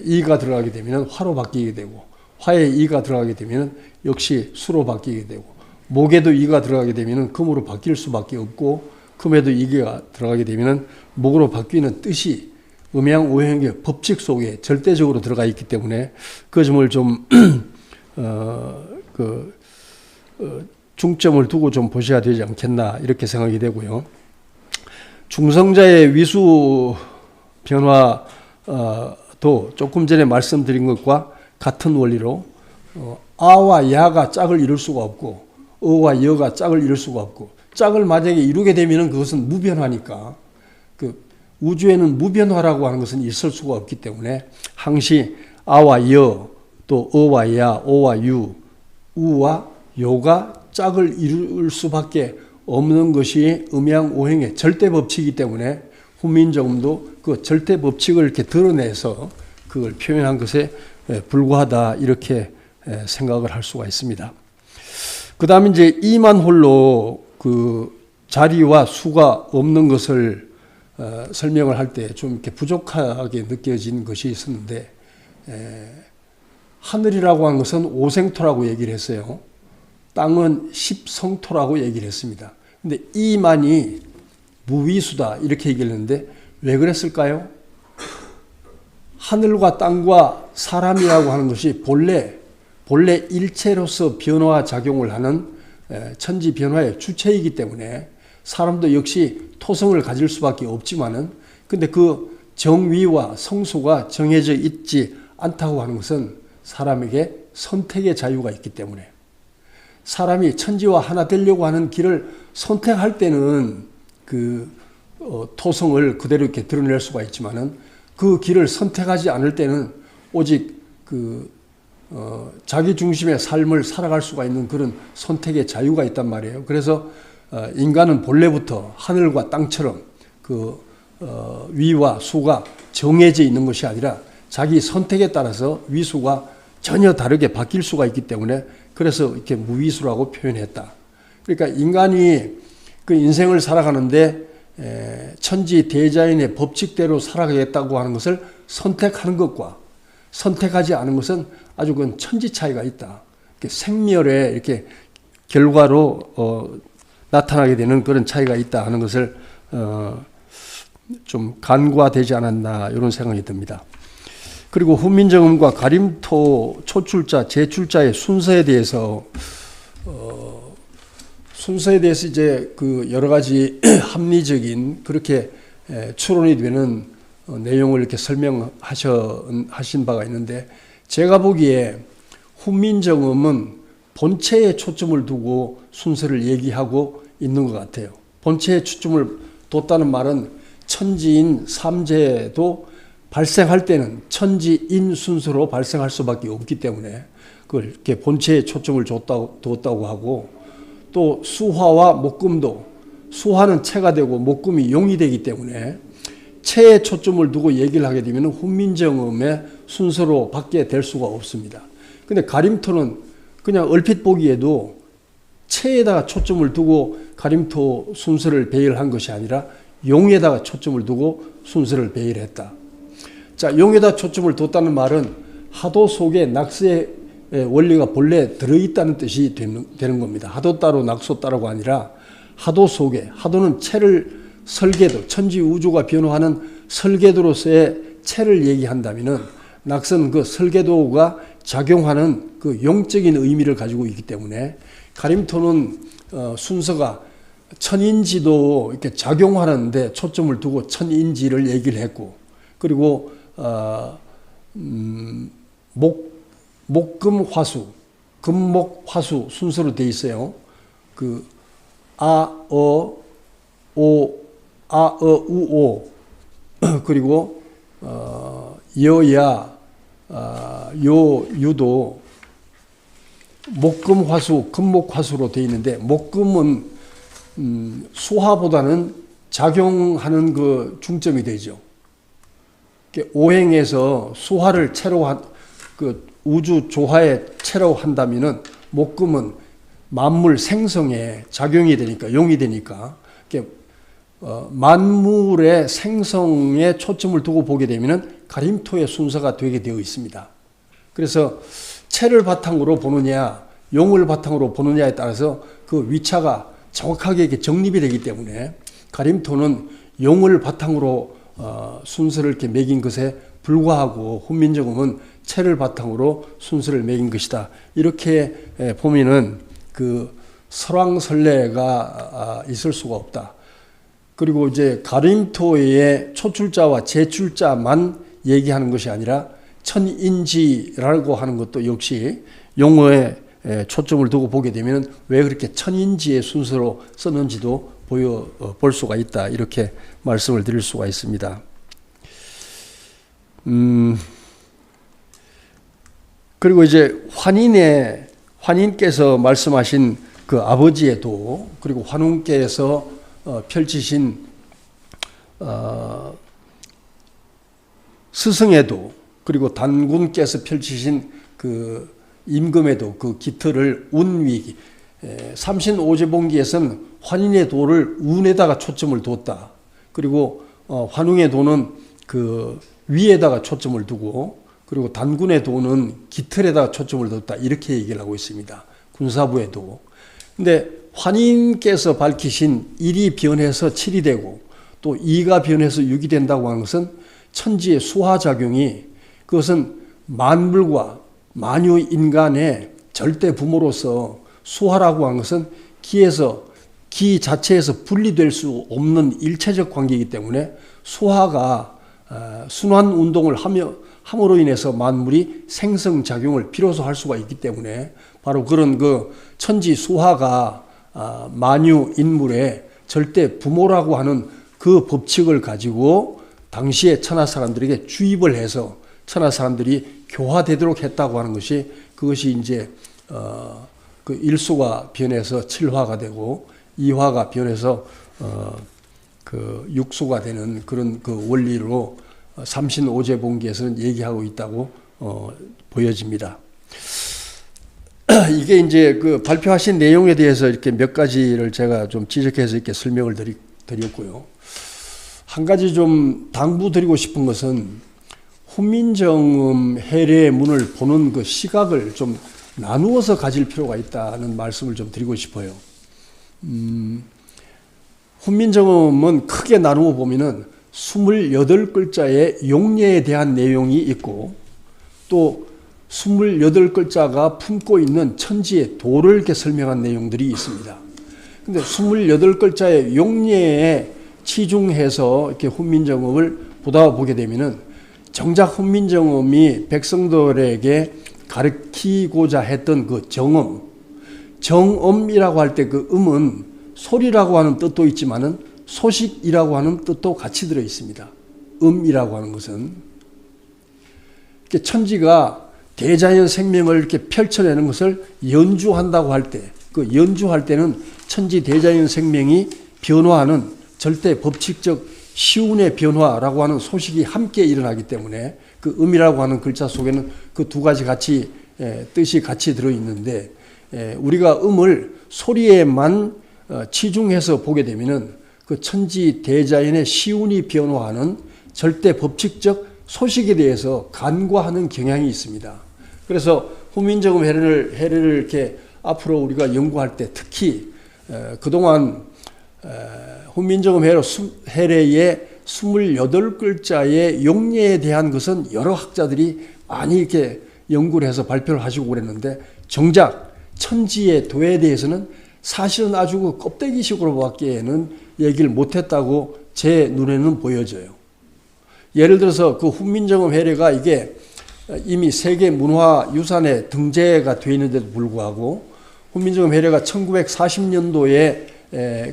이가 들어가게 되면 화로 바뀌게 되고 화에 이가 들어가게 되면 역시 수로 바뀌게 되고 목에도 이가 들어가게 되면 금으로 바뀔 수밖에 없고 금에도 이가 들어가게 되면 목으로 바뀌는 뜻이 음양 오행의 법칙 속에 절대적으로 들어가 있기 때문에 그 점을 좀 중점을 두고 좀 보셔야 되지 않겠나 이렇게 생각이 되고요. 중성자의 위수 변화도 조금 전에 말씀드린 것과 같은 원리로 아와 야가 짝을 이룰 수가 없고 어와 여가 짝을 이룰 수가 없고 짝을 만약에 이루게 되면 그것은 무변화니까 그 우주에는 무변화라고 하는 것은 있을 수가 없기 때문에 항시 아와 여 또 어와 야, 오와 유, 우와 요가 짝을 이룰 수밖에 없는 것이 음양오행의 절대법칙이기 때문에 훈민정음도 그 절대법칙을 이렇게 드러내서 그걸 표현한 것에 불과하다 이렇게 생각을 할 수가 있습니다. 그 다음에 이제 이만 홀로 그 자리와 수가 없는 것을 설명을 할 때 좀 이렇게 부족하게 느껴진 것이 있었는데 하늘이라고 하는 것은 오생토라고 얘기를 했어요. 땅은 십성토라고 얘기를 했습니다. 근데 이만이 무위수다 이렇게 얘기를 했는데 왜 그랬을까요? 하늘과 땅과 사람이라고 하는 것이 본래 일체로서 변화 작용을 하는 천지 변화의 주체이기 때문에 사람도 역시 토성을 가질 수밖에 없지만은 근데 그 정위와 성수가 정해져 있지 않다고 하는 것은 사람에게 선택의 자유가 있기 때문에 사람이 천지와 하나 되려고 하는 길을 선택할 때는 토성을 그대로 이렇게 드러낼 수가 있지만은 그 길을 선택하지 않을 때는 오직 자기 중심의 삶을 살아갈 수가 있는 그런 선택의 자유가 있단 말이에요. 그래서 인간은 본래부터 하늘과 땅처럼 위와 수가 정해져 있는 것이 아니라 자기 선택에 따라서 위수가 전혀 다르게 바뀔 수가 있기 때문에 그래서 이렇게 무위수라고 표현했다. 그러니까 인간이 그 인생을 살아가는데 천지 대자연의 법칙대로 살아가겠다고 하는 것을 선택하는 것과 선택하지 않은 것은 아주 그 천지 차이가 있다. 생멸의 이렇게 결과로 나타나게 되는 그런 차이가 있다 하는 것을 좀 간과되지 않았나 이런 생각이 듭니다. 그리고 훈민정음과 가림토, 초출자, 제출자의 순서에 대해서 이제 여러 가지 합리적인 그렇게 추론이 되는 내용을 이렇게 설명하신 바가 있는데 제가 보기에 훈민정음은 본체에 초점을 두고 순서를 얘기하고 있는 것 같아요. 본체에 초점을 뒀다는 말은 천지인 삼재도 발생할 때는 천지인 순서로 발생할 수밖에 없기 때문에 그걸 이렇게 본체에 초점을 뒀다고 하고 또 수화와 목금도 수화는 체가 되고 목금이 용이 되기 때문에 체에 초점을 두고 얘기를 하게 되면 훈민정음의 순서로 밖에 될 수가 없습니다. 근데 가림토는 그냥 얼핏 보기에도 체에다가 초점을 두고 가림토 순서를 배열한 것이 아니라 용에다가 초점을 두고 순서를 배열했다. 자, 용에다 초점을 뒀다는 말은 하도 속에 낙서의 원리가 본래 들어있다는 뜻이 되는 겁니다. 하도 따로 낙소 따로가 아니라 하도 속에, 하도는 체를 설계도, 천지 우주가 변화하는 설계도로서의 체를 얘기한다면은 낙서는 그 설계도가 작용하는 그 용적인 의미를 가지고 있기 때문에 가림토는 순서가 천인지도 이렇게 작용하는데 초점을 두고 천인지를 얘기를 했고 그리고 목금 화수, 금목 화수 순서로 돼 있어요. 그 우오 그리고 여야 유도 목금 화수, 금목 화수로 돼 있는데 목금은 수화보다는 작용하는 그 중점이 되죠. 오행에서 수화를 체로 그 우주 조화에 체로 한다면은 목금은 만물 생성에 작용이 되니까 용이 되니까 만물의 생성에 초점을 두고 보게 되면은 가림토의 순서가 되게 되어 있습니다. 그래서 체를 바탕으로 보느냐 용을 바탕으로 보느냐에 따라서 그 위차가 정확하게 이렇게 정립이 되기 때문에 가림토는 용을 바탕으로 순서를 이렇게 매긴 것에 불과하고 훈민정음은 체를 바탕으로 순서를 매긴 것이다. 이렇게 보면은 그 설왕설래가 있을 수가 없다. 그리고 이제 가림토의 초출자와 제출자만 얘기하는 것이 아니라 천인지라고 하는 것도 역시 용어에 초점을 두고 보게 되면 왜 그렇게 천인지의 순서로 썼는지도 볼 수가 있다. 이렇게 말씀을 드릴 수가 있습니다. 그리고 이제 환인께서 말씀하신 그 아버지의 도, 그리고 환웅께서 펼치신 스승의 도, 그리고 단군께서 펼치신 그 임금의 도, 그 기틀을 운위, 삼신오제봉기에서는 환인의 도를 운에다가 초점을 뒀다. 그리고 환웅의 도는 그 위에다가 초점을 두고, 그리고 단군의 도는 기틀에다가 초점을 뒀다. 이렇게 얘기를 하고 있습니다. 군사부의 도. 근데 환인께서 밝히신 1이 변해서 7이 되고 또 2가 변해서 6이 된다고 하는 것은 천지의 수화작용이 그것은 만물과 만유 인간의 절대 부모로서 수화라고 하는 것은 기 자체에서 분리될 수 없는 일체적 관계이기 때문에 수화가 순환 운동을 함으로 인해서 만물이 생성작용을 비로소 할 수가 있기 때문에 바로 그런 그 천지 수화가 만유 인물의 절대 부모라고 하는 그 법칙을 가지고 당시에 천하 사람들에게 주입을 해서 천하 사람들이 교화되도록 했다고 하는 것이 그것이 이제 그 1수가 변해서 7화가 되고 2화가 변해서 그 6수가 되는 그런 그 원리로 삼신오제본기에서는 얘기하고 있다고 보여집니다. 이게 이제 그 발표하신 내용에 대해서 이렇게 몇 가지를 제가 좀 지적해서 이렇게 설명을 드렸고요. 한 가지 좀 당부드리고 싶은 것은 훈민정음 해례의 문을 보는 그 시각을 좀 나누어서 가질 필요가 있다는 말씀을 좀 드리고 싶어요. 훈민정음은 크게 나누어 보면은 28글자의 용례에 대한 내용이 있고 또 28글자가 품고 있는 천지의 도를 이렇게 설명한 내용들이 있습니다. 근데 28글자의 용례에 치중해서 이렇게 훈민정음을 보다 보게 되면은 정작 훈민정음이 백성들에게 가르치고자 했던 그 정음이라고 할 때 그 음은 소리라고 하는 뜻도 있지만은 소식이라고 하는 뜻도 같이 들어 있습니다. 음이라고 하는 것은 이렇게 천지가 대자연 생명을 이렇게 펼쳐내는 것을 연주한다고 할 때, 그 연주할 때는 천지 대자연 생명이 변화하는 절대 법칙적 시운의 변화라고 하는 소식이 함께 일어나기 때문에 그 음이라고 하는 글자 속에는 그 두 가지 같이 뜻이 같이 들어 있는데 우리가 음을 소리에만 치중해서 보게 되면은 그 천지 대자연의 시운이 변화하는 절대 법칙적 소식에 대해서 간과하는 경향이 있습니다. 그래서 훈민정음 해례를 이렇게 앞으로 우리가 연구할 때 특히 그동안 훈민정음 해례의 28글자의 용례에 대한 것은 여러 학자들이 많이 이렇게 연구를 해서 발표를 하시고 그랬는데 정작 천지의 도에 대해서는 사실은 아주 그 껍데기식으로밖에는 얘기를 못했다고 제 눈에는 보여져요. 예를 들어서 그 훈민정음 해례가 이게 이미 세계 문화유산에 등재가 되어 있는데도 불구하고 훈민정음 해례가 1940년도에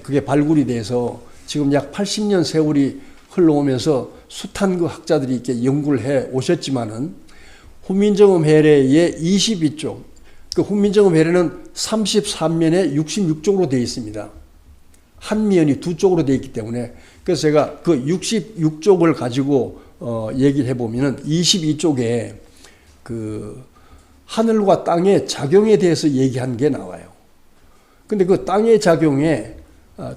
그게 발굴이 돼서 지금 약 80년 세월이 흘러오면서 숱한 그 학자들이 이렇게 연구를 해 오셨지만은 훈민정음 해례의 22쪽, 그 훈민정음 해례는 33면에 66쪽으로 되어 있습니다. 한 면이 두 쪽으로 되어 있기 때문에 그래서 제가 그 66쪽을 가지고 얘기를 해보면은 22쪽에 그 하늘과 땅의 작용에 대해서 얘기한 게 나와요. 근데 그 땅의 작용에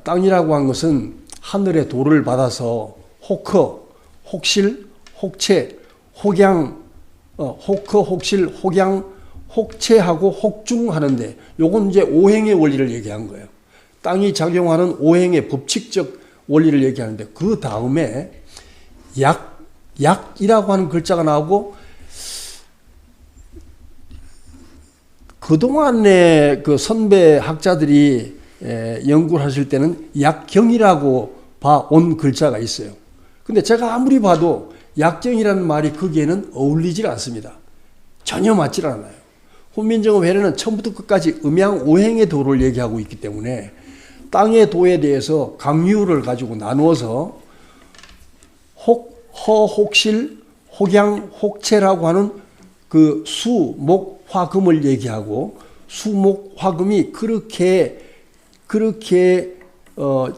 땅이라고 한 것은 하늘의 도를 받아서 혹커, 혹실, 혹체, 혹양, 혹커, 혹실, 혹양, 혹체하고 혹중하는데 요건 이제 오행의 원리를 얘기한 거예요. 땅이 작용하는 오행의 법칙적 원리를 얘기하는데 그 다음에 약이라고 하는 글자가 나오고 그동안의 그 선배 학자들이 연구를 하실 때는 약경이라고 봐온 글자가 있어요. 근데 제가 아무리 봐도 약경이라는 말이 거기에는 어울리질 않습니다. 전혀 맞질 않아요. 훈민정음 해례는 처음부터 끝까지 음양오행의 도를 얘기하고 있기 때문에 땅의 도에 대해서 강유를 가지고 나누어서 허, 혹실, 혹양, 혹체라고 하는 그 수, 목, 화금을 얘기하고 수, 목, 화금이 그렇게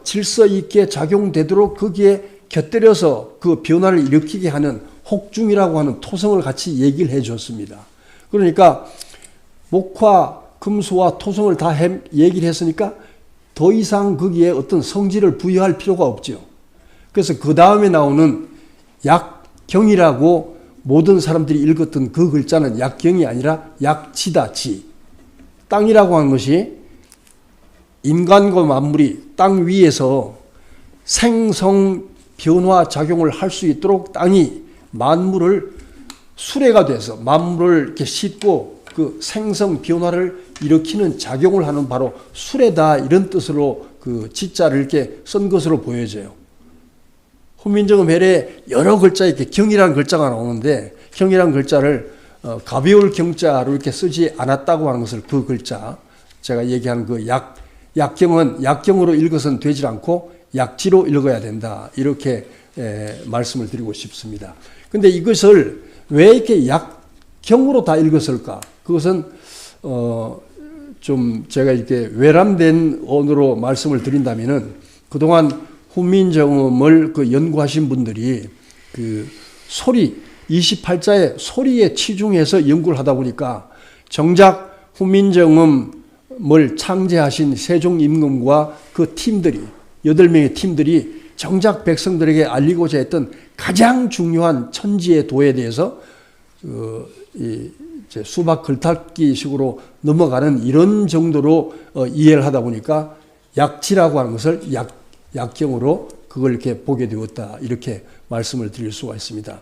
질서 있게 작용되도록 거기에 곁들여서 그 변화를 일으키게 하는 혹중이라고 하는 토성을 같이 얘기를 해 줬습니다. 그러니까 목화, 금수와 토성을 다 얘기를 했으니까 더 이상 거기에 어떤 성질을 부여할 필요가 없죠. 그래서 그 다음에 나오는 약경이라고 모든 사람들이 읽었던 그 글자는 약경이 아니라 약지다, 지. 땅이라고 하는 것이 인간과 만물이 땅 위에서 생성 변화 작용을 할 수 있도록 땅이 만물을 수레가 돼서 만물을 이렇게 싣고 그 생성 변화를 일으키는 작용을 하는 바로 수레다 이런 뜻으로 그 지자를 이렇게 쓴 것으로 보여져요. 훈민정음 해례에 여러 글자 이렇게 경이라는 글자가 나오는데 경이라는 글자를 가벼울 경자로 이렇게 쓰지 않았다고 하는 것을 그 글자 제가 얘기하는 그 약경은 약경으로 읽어서는 되질 않고 약지로 읽어야 된다. 이렇게 말씀을 드리고 싶습니다. 근데 이것을 왜 이렇게 약경으로 다 읽었을까? 그것은 좀 제가 이렇게 외람된 언어로 말씀을 드린다면은 그동안 훈민정음을 그 연구하신 분들이 그 소리 28자의 소리에 치중해서 연구를 하다 보니까 정작 훈민정음을 창제하신 세종임금과 그 팀들이 8명의 팀들이 정작 백성들에게 알리고자 했던 가장 중요한 천지의 도에 대해서 이제 수박 글타기 식으로 넘어가는 이런 정도로 이해를 하다 보니까 약지라고 하는 것을 약경으로 그걸 이렇게 보게 되었다. 이렇게 말씀을 드릴 수가 있습니다.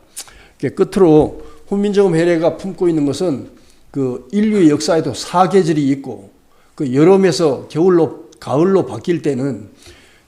끝으로 훈민정음 해례가 품고 있는 것은 그 인류의 역사에도 사계절이 있고 그 여름에서 겨울로 가을로 바뀔 때는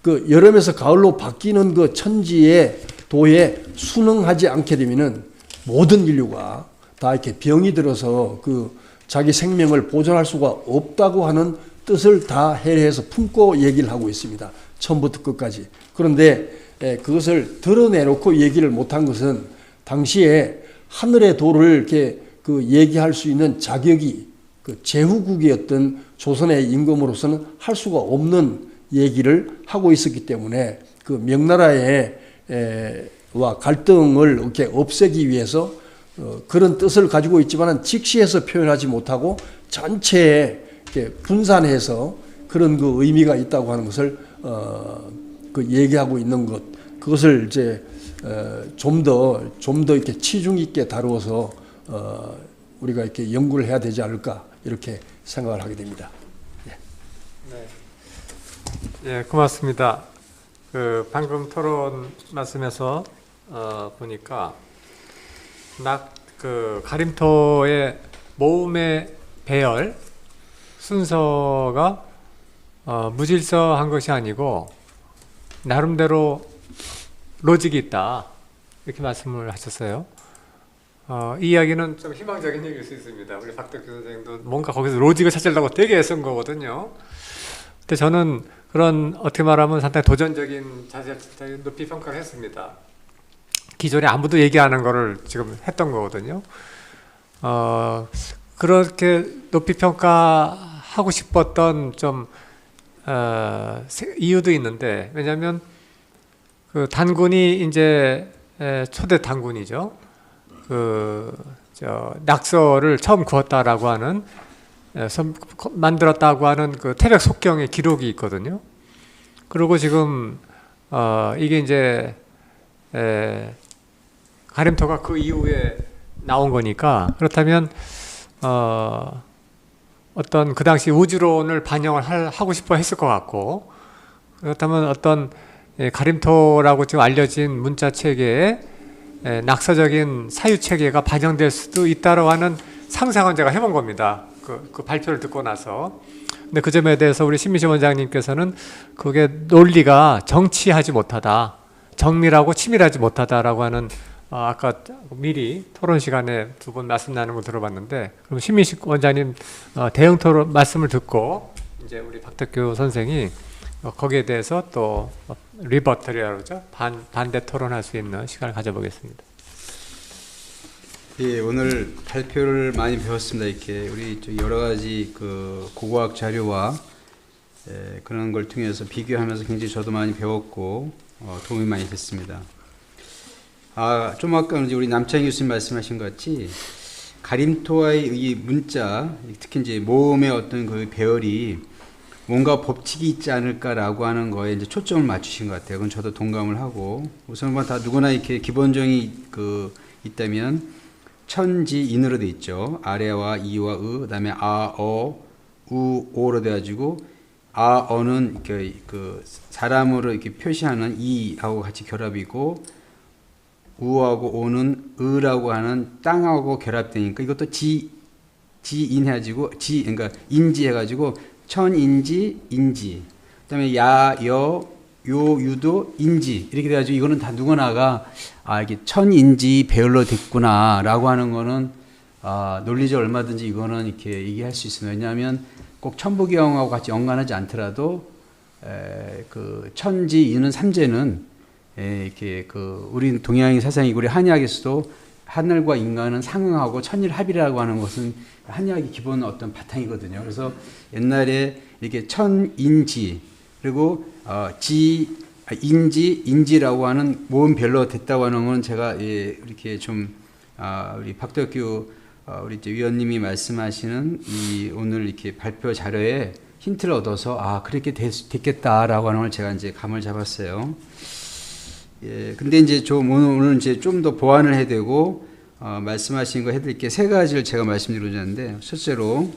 그 여름에서 가을로 바뀌는 그 천지의 도에 순응하지 않게 되면은 모든 인류가 다 이렇게 병이 들어서 그 자기 생명을 보존할 수가 없다고 하는 뜻을 다 해례해서 품고 얘기를 하고 있습니다. 처음부터 끝까지. 그런데 그것을 드러내놓고 얘기를 못한 것은 당시에 하늘의 도를 이렇게 그 얘기할 수 있는 자격이 그 제후국이었던 조선의 임금으로서는 할 수가 없는 얘기를 하고 있었기 때문에 그 명나라의 와 갈등을 이렇게 없애기 위해서 그런 뜻을 가지고 있지만은 직시해서 표현하지 못하고 전체에 이렇게 분산해서 그런 그 의미가 있다고 하는 것을 그 얘기하고 있는 것, 그것을 이제 좀 더 이렇게 치중 있게 다루어서 우리가 이렇게 연구를 해야 되지 않을까 이렇게 생각을 하게 됩니다. 예, 고맙습니다. 그 방금 토론 말씀에서 보니까 그 가림토의 모음의 배열 순서가 무질서한 것이 아니고 나름대로 로직이 있다 이렇게 말씀을 하셨어요. 이 이야기는 좀 희망적인 얘기일 수 있습니다. 우리 박덕규 선생님도 뭔가 거기서 로직을 찾으려고 되게 애쓴 거거든요. 근데 저는 그런 어떻게 말하면 상당히 도전적인 자세를 높이 평가를 했습니다. 기존에 아무도 얘기 안 한 거를 지금 했던 거거든요. 그렇게 높이 평가하고 싶었던 좀 이유도 있는데, 왜냐하면 그 단군이 이제 초대 단군이죠. 낙서를 처음 구했다라고 하는 만들었다고 하는 그 태백 속경의 기록이 있거든요. 그리고 지금 이게 이제 가림토가 그 이후에 나온 거니까, 그렇다면 어떤 그 당시 우주론을 반영을 하고 싶어 했을 것 같고, 그렇다면 어떤 가림토라고 지금 알려진 문자 체계에 낙서적인 사유 체계가 반영될 수도 있다고 하는 상상은 제가 해본 겁니다. 그 발표를 듣고 나서. 근데 그 점에 대해서 우리 신미신 원장님께서는 그게 논리가 정치하지 못하다, 정밀하고 치밀하지 못하다라고 하는 아까 미리 토론 시간에 두 번 말씀 나누는 걸 들어봤는데, 그럼 신미신 원장님 대응 토론 말씀을 듣고 이제 우리 박덕규 선생이 거기에 대해서 또 리버터리라고 그러죠. 반대 토론할 수 있는 시간을 가져보겠습니다. 예, 오늘 발표를 많이 배웠습니다. 이렇게 우리 여러 가지 그 고고학 자료와 그런 걸 통해서 비교하면서 굉장히 저도 많이 배웠고 도움이 많이 됐습니다. 좀 아까 이제 우리 남창희 교수님 말씀하신 것 같이 가림토와의 이 문자, 특히 이제 모음의 어떤 그 배열이 뭔가 법칙이 있지 않을까라고 하는 거에 이제 초점을 맞추신 것 같아요. 그건 저도 동감을 하고, 우선 다 누구나 이렇게 기본적인 있다면 천지인으로 돼 있죠. 아래와 이와 그다음에 아, 어, 우, 오로 돼 가지고 어는 그 사람으로 이렇게 표시하는 이하고 같이 결합이고, 우하고 오는 으라고 하는 땅하고 결합되니까 이것도 지인 해가지고 그러니까 인지 해가지고 천인지 인지, 그다음에 야, 여, 요, 유도 인지 이렇게 돼가지고 이거는 다 누구나가 이게 천인지 배열로 됐구나라고 하는 거는 논리적 얼마든지 이거는 이렇게 얘기할 수 있습니다. 왜냐하면 꼭 천부경하고 같이 연관하지 않더라도 그 천지 이는 삼재는 이렇게 그 우리 동양의 사상이고 우리 한의학에서도 하늘과 인간은 상응하고 천일합이라고 하는 것은 한의학의 기본 어떤 바탕이거든요. 그래서 옛날에 이렇게 천인지 그리고 인지라고 하는 모음별로 됐다고 하는 건 제가 이렇게 좀 우리 박덕규 우리 이제 위원님이 말씀하시는 이 오늘 이렇게 발표 자료에 힌트를 얻어서 그렇게 됐겠다라고 하는 걸 제가 이제 감을 잡았어요. 예, 근데 이제 좀 오늘 이제 좀 더 보완을 해야 되고 말씀하신 거 해드릴 게 세 가지를 제가 말씀드리고자 하는데, 첫째로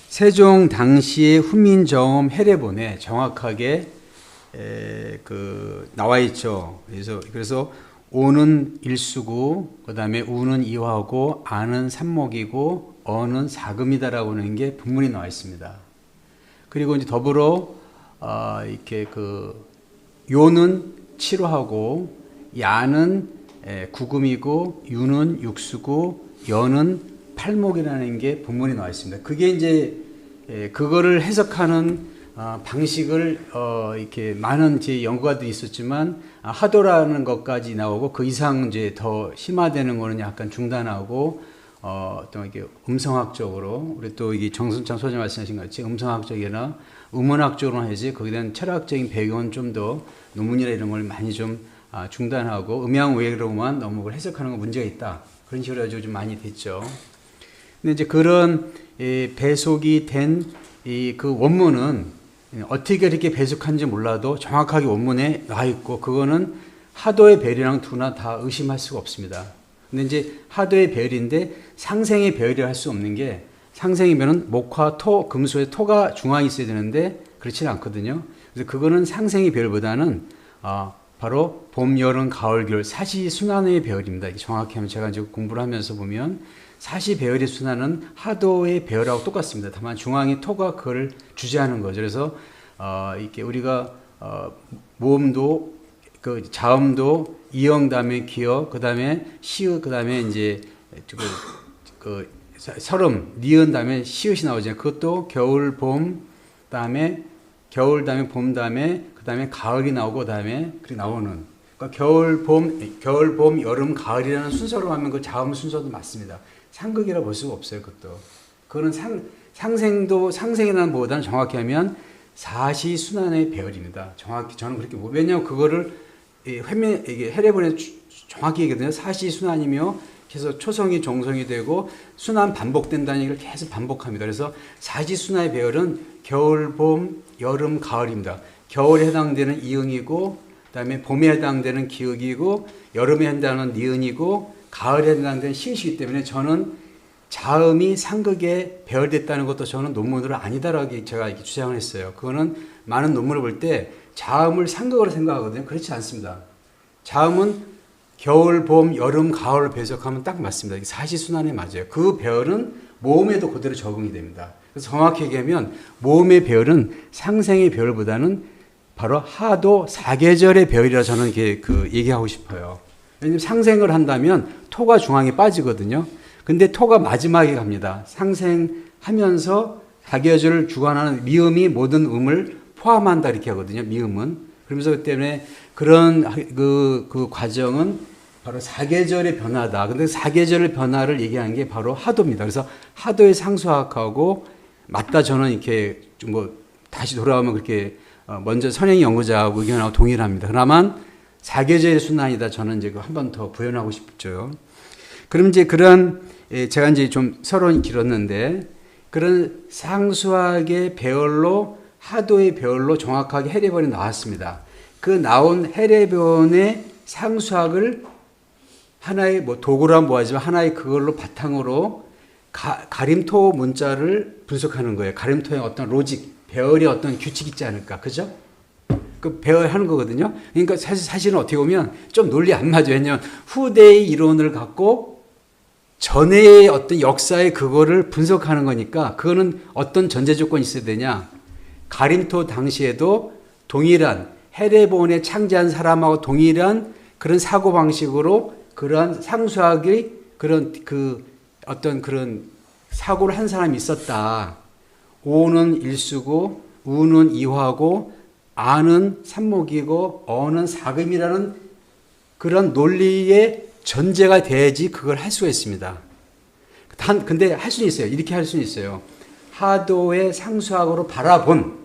세종 당시의 후민정음 해례본에 정확하게 그 나와 있죠. 그래서 오는 일수고, 그 다음에 우는 이화고, 아는 삼목이고, 어는 사금이다라고 하는 게 본문이 나와 있습니다. 그리고 이제 더불어 이렇게 그 요는 칠화하고, 야는 구금이고, 유는 육수고, 여는 팔목이라는 게 본문이 나와 있습니다. 그게 이제 그거를 해석하는 방식을 이렇게 많은 제 연구가들이 있었지만 하도라는 것까지 나오고 그 이상 이제 더 심화되는 거는 약간 중단하고 어떤 이게 음성학적으로 우리 또 이게 정순창 소장 말씀하신 것 같이 음성학적이나 음원학적으로 해야지 거기에 대한 철학적인 배경은 좀 더 논문이나 이런 걸 많이 좀 중단하고 음양외로만 너무 그걸 해석하는 건 문제가 있다. 그런 식으로 해가지고 좀 많이 됐죠. 근데 이제 그런 배속이 된 그 원문은 어떻게 이렇게 배속한지 몰라도 정확하게 원문에 나와 있고, 그거는 하도의 별이랑 두나 다 의심할 수가 없습니다. 근데 이제 하도의 별인데 상생의 별이라 할 수 없는 게, 상생의 별은 목화, 토, 금수의 토가 중앙에 있어야 되는데 그렇지는 않거든요. 그래서 그거는 상생의 별보다는 바로 봄, 여름, 가을, 겨울 사시순환의 별입니다. 정확히 하면 제가 이제 공부를 하면서 보면 사시 배열의 순환은 하도의 배열하고 똑같습니다. 다만 중앙의 토가 그걸 주재하는 거죠. 그래서 이렇게 우리가 모음도 그 자음도 이영 다음에 기어 그다음에 시읒 그다음에 이제 그 설음 니은 다음에 시읒이 나오잖아요. 그것도 겨울 봄 다음에 봄 다음에 그다음에 가을이 나오고 그다음에 그렇게 나오는, 그러니까 겨울 봄 여름 가을이라는 순서로 하면 그 자음 순서도 맞습니다. 상극이라 볼 수가 없어요. 그거는 상생이라는 보다는 정확히 하면 사시순환의 배열입니다. 정확히 저는 그렇게 왜냐하면 그거를 이게 해례본에 정확히 얘기하거든요. 사시순환이며 계속 초성이 종성이 되고 순환 반복된다는 얘기를 계속 반복합니다. 그래서 사시순환의 배열은 겨울, 봄, 여름, 가을입니다. 겨울에 해당되는 이응이고, 그다음에 봄에 해당되는 기역이고, 여름에 해당되는 니은이고, 가을에 해당되는 시읒이기 때문에 저는 자음이 상극에 배열됐다는 것도 저는 논문으로 아니다라고 제가 이렇게 주장을 했어요. 그거는 많은 논문을 볼 때 자음을 상극으로 생각하거든요. 그렇지 않습니다. 자음은 겨울, 봄, 여름, 가을을 배속하면 딱 맞습니다. 사시순환에 맞아요. 그 배열은 모음에도 그대로 적응이 됩니다. 그래서 정확히 얘기하면 모음의 배열은 상생의 배열보다는 바로 하도 사계절의 배열이라 저는 이렇게 얘기하고 싶어요. 왜냐하면 상생을 한다면 토가 중앙에 빠지거든요. 근데 토가 마지막에 갑니다. 상생하면서 사계절을 주관하는 미음이 모든 음을 포함한다 이렇게 하거든요. 미음은. 그러면서 그 때문에 그런 그 과정은 바로 사계절의 변화다. 근데 사계절의 변화를 얘기하는 게 바로 하도입니다. 그래서 하도의 상수학하고 맞다 저는 이렇게 좀 다시 돌아오면 그렇게 먼저 선행 연구자하고 의견하고 동일합니다. 그나마 사계절의 순환이다. 저는 이제 한 번 더 부연하고 싶죠. 그럼 이제 그런 제가 이제 좀 서론이 길었는데 그런 상수학의 배열로 하도의 배열로 정확하게 해례본이 나왔습니다. 그 나온 해례본의 상수학을 하나의 도구란 뭐하지만 하나의 그걸로 바탕으로 가림토 문자를 분석하는 거예요. 가림토의 어떤 로직, 배열의 어떤 규칙이 있지 않을까, 그죠? 그 배열하는 거거든요. 그러니까 사실은 어떻게 보면 좀 논리 안 맞아요. 왜냐하면 후대의 이론을 갖고 전의 어떤 역사의 그거를 분석하는 거니까 그거는 어떤 전제 조건이 있어야 되냐. 가림토 당시에도 동일한 해례본에 창제한 사람하고 동일한 그런 사고방식으로 그러한 상수학의 그런 어떤 그런 사고를 한 사람이 있었다. 오는 일수고 우는 이화고 아는 삼목이고 어는 사금이라는 그런 논리의 전제가 돼야지 그걸 할 수가 있습니다. 근데 할 수는 있어요. 이렇게 할 수는 있어요. 하도의 상수학으로 바라본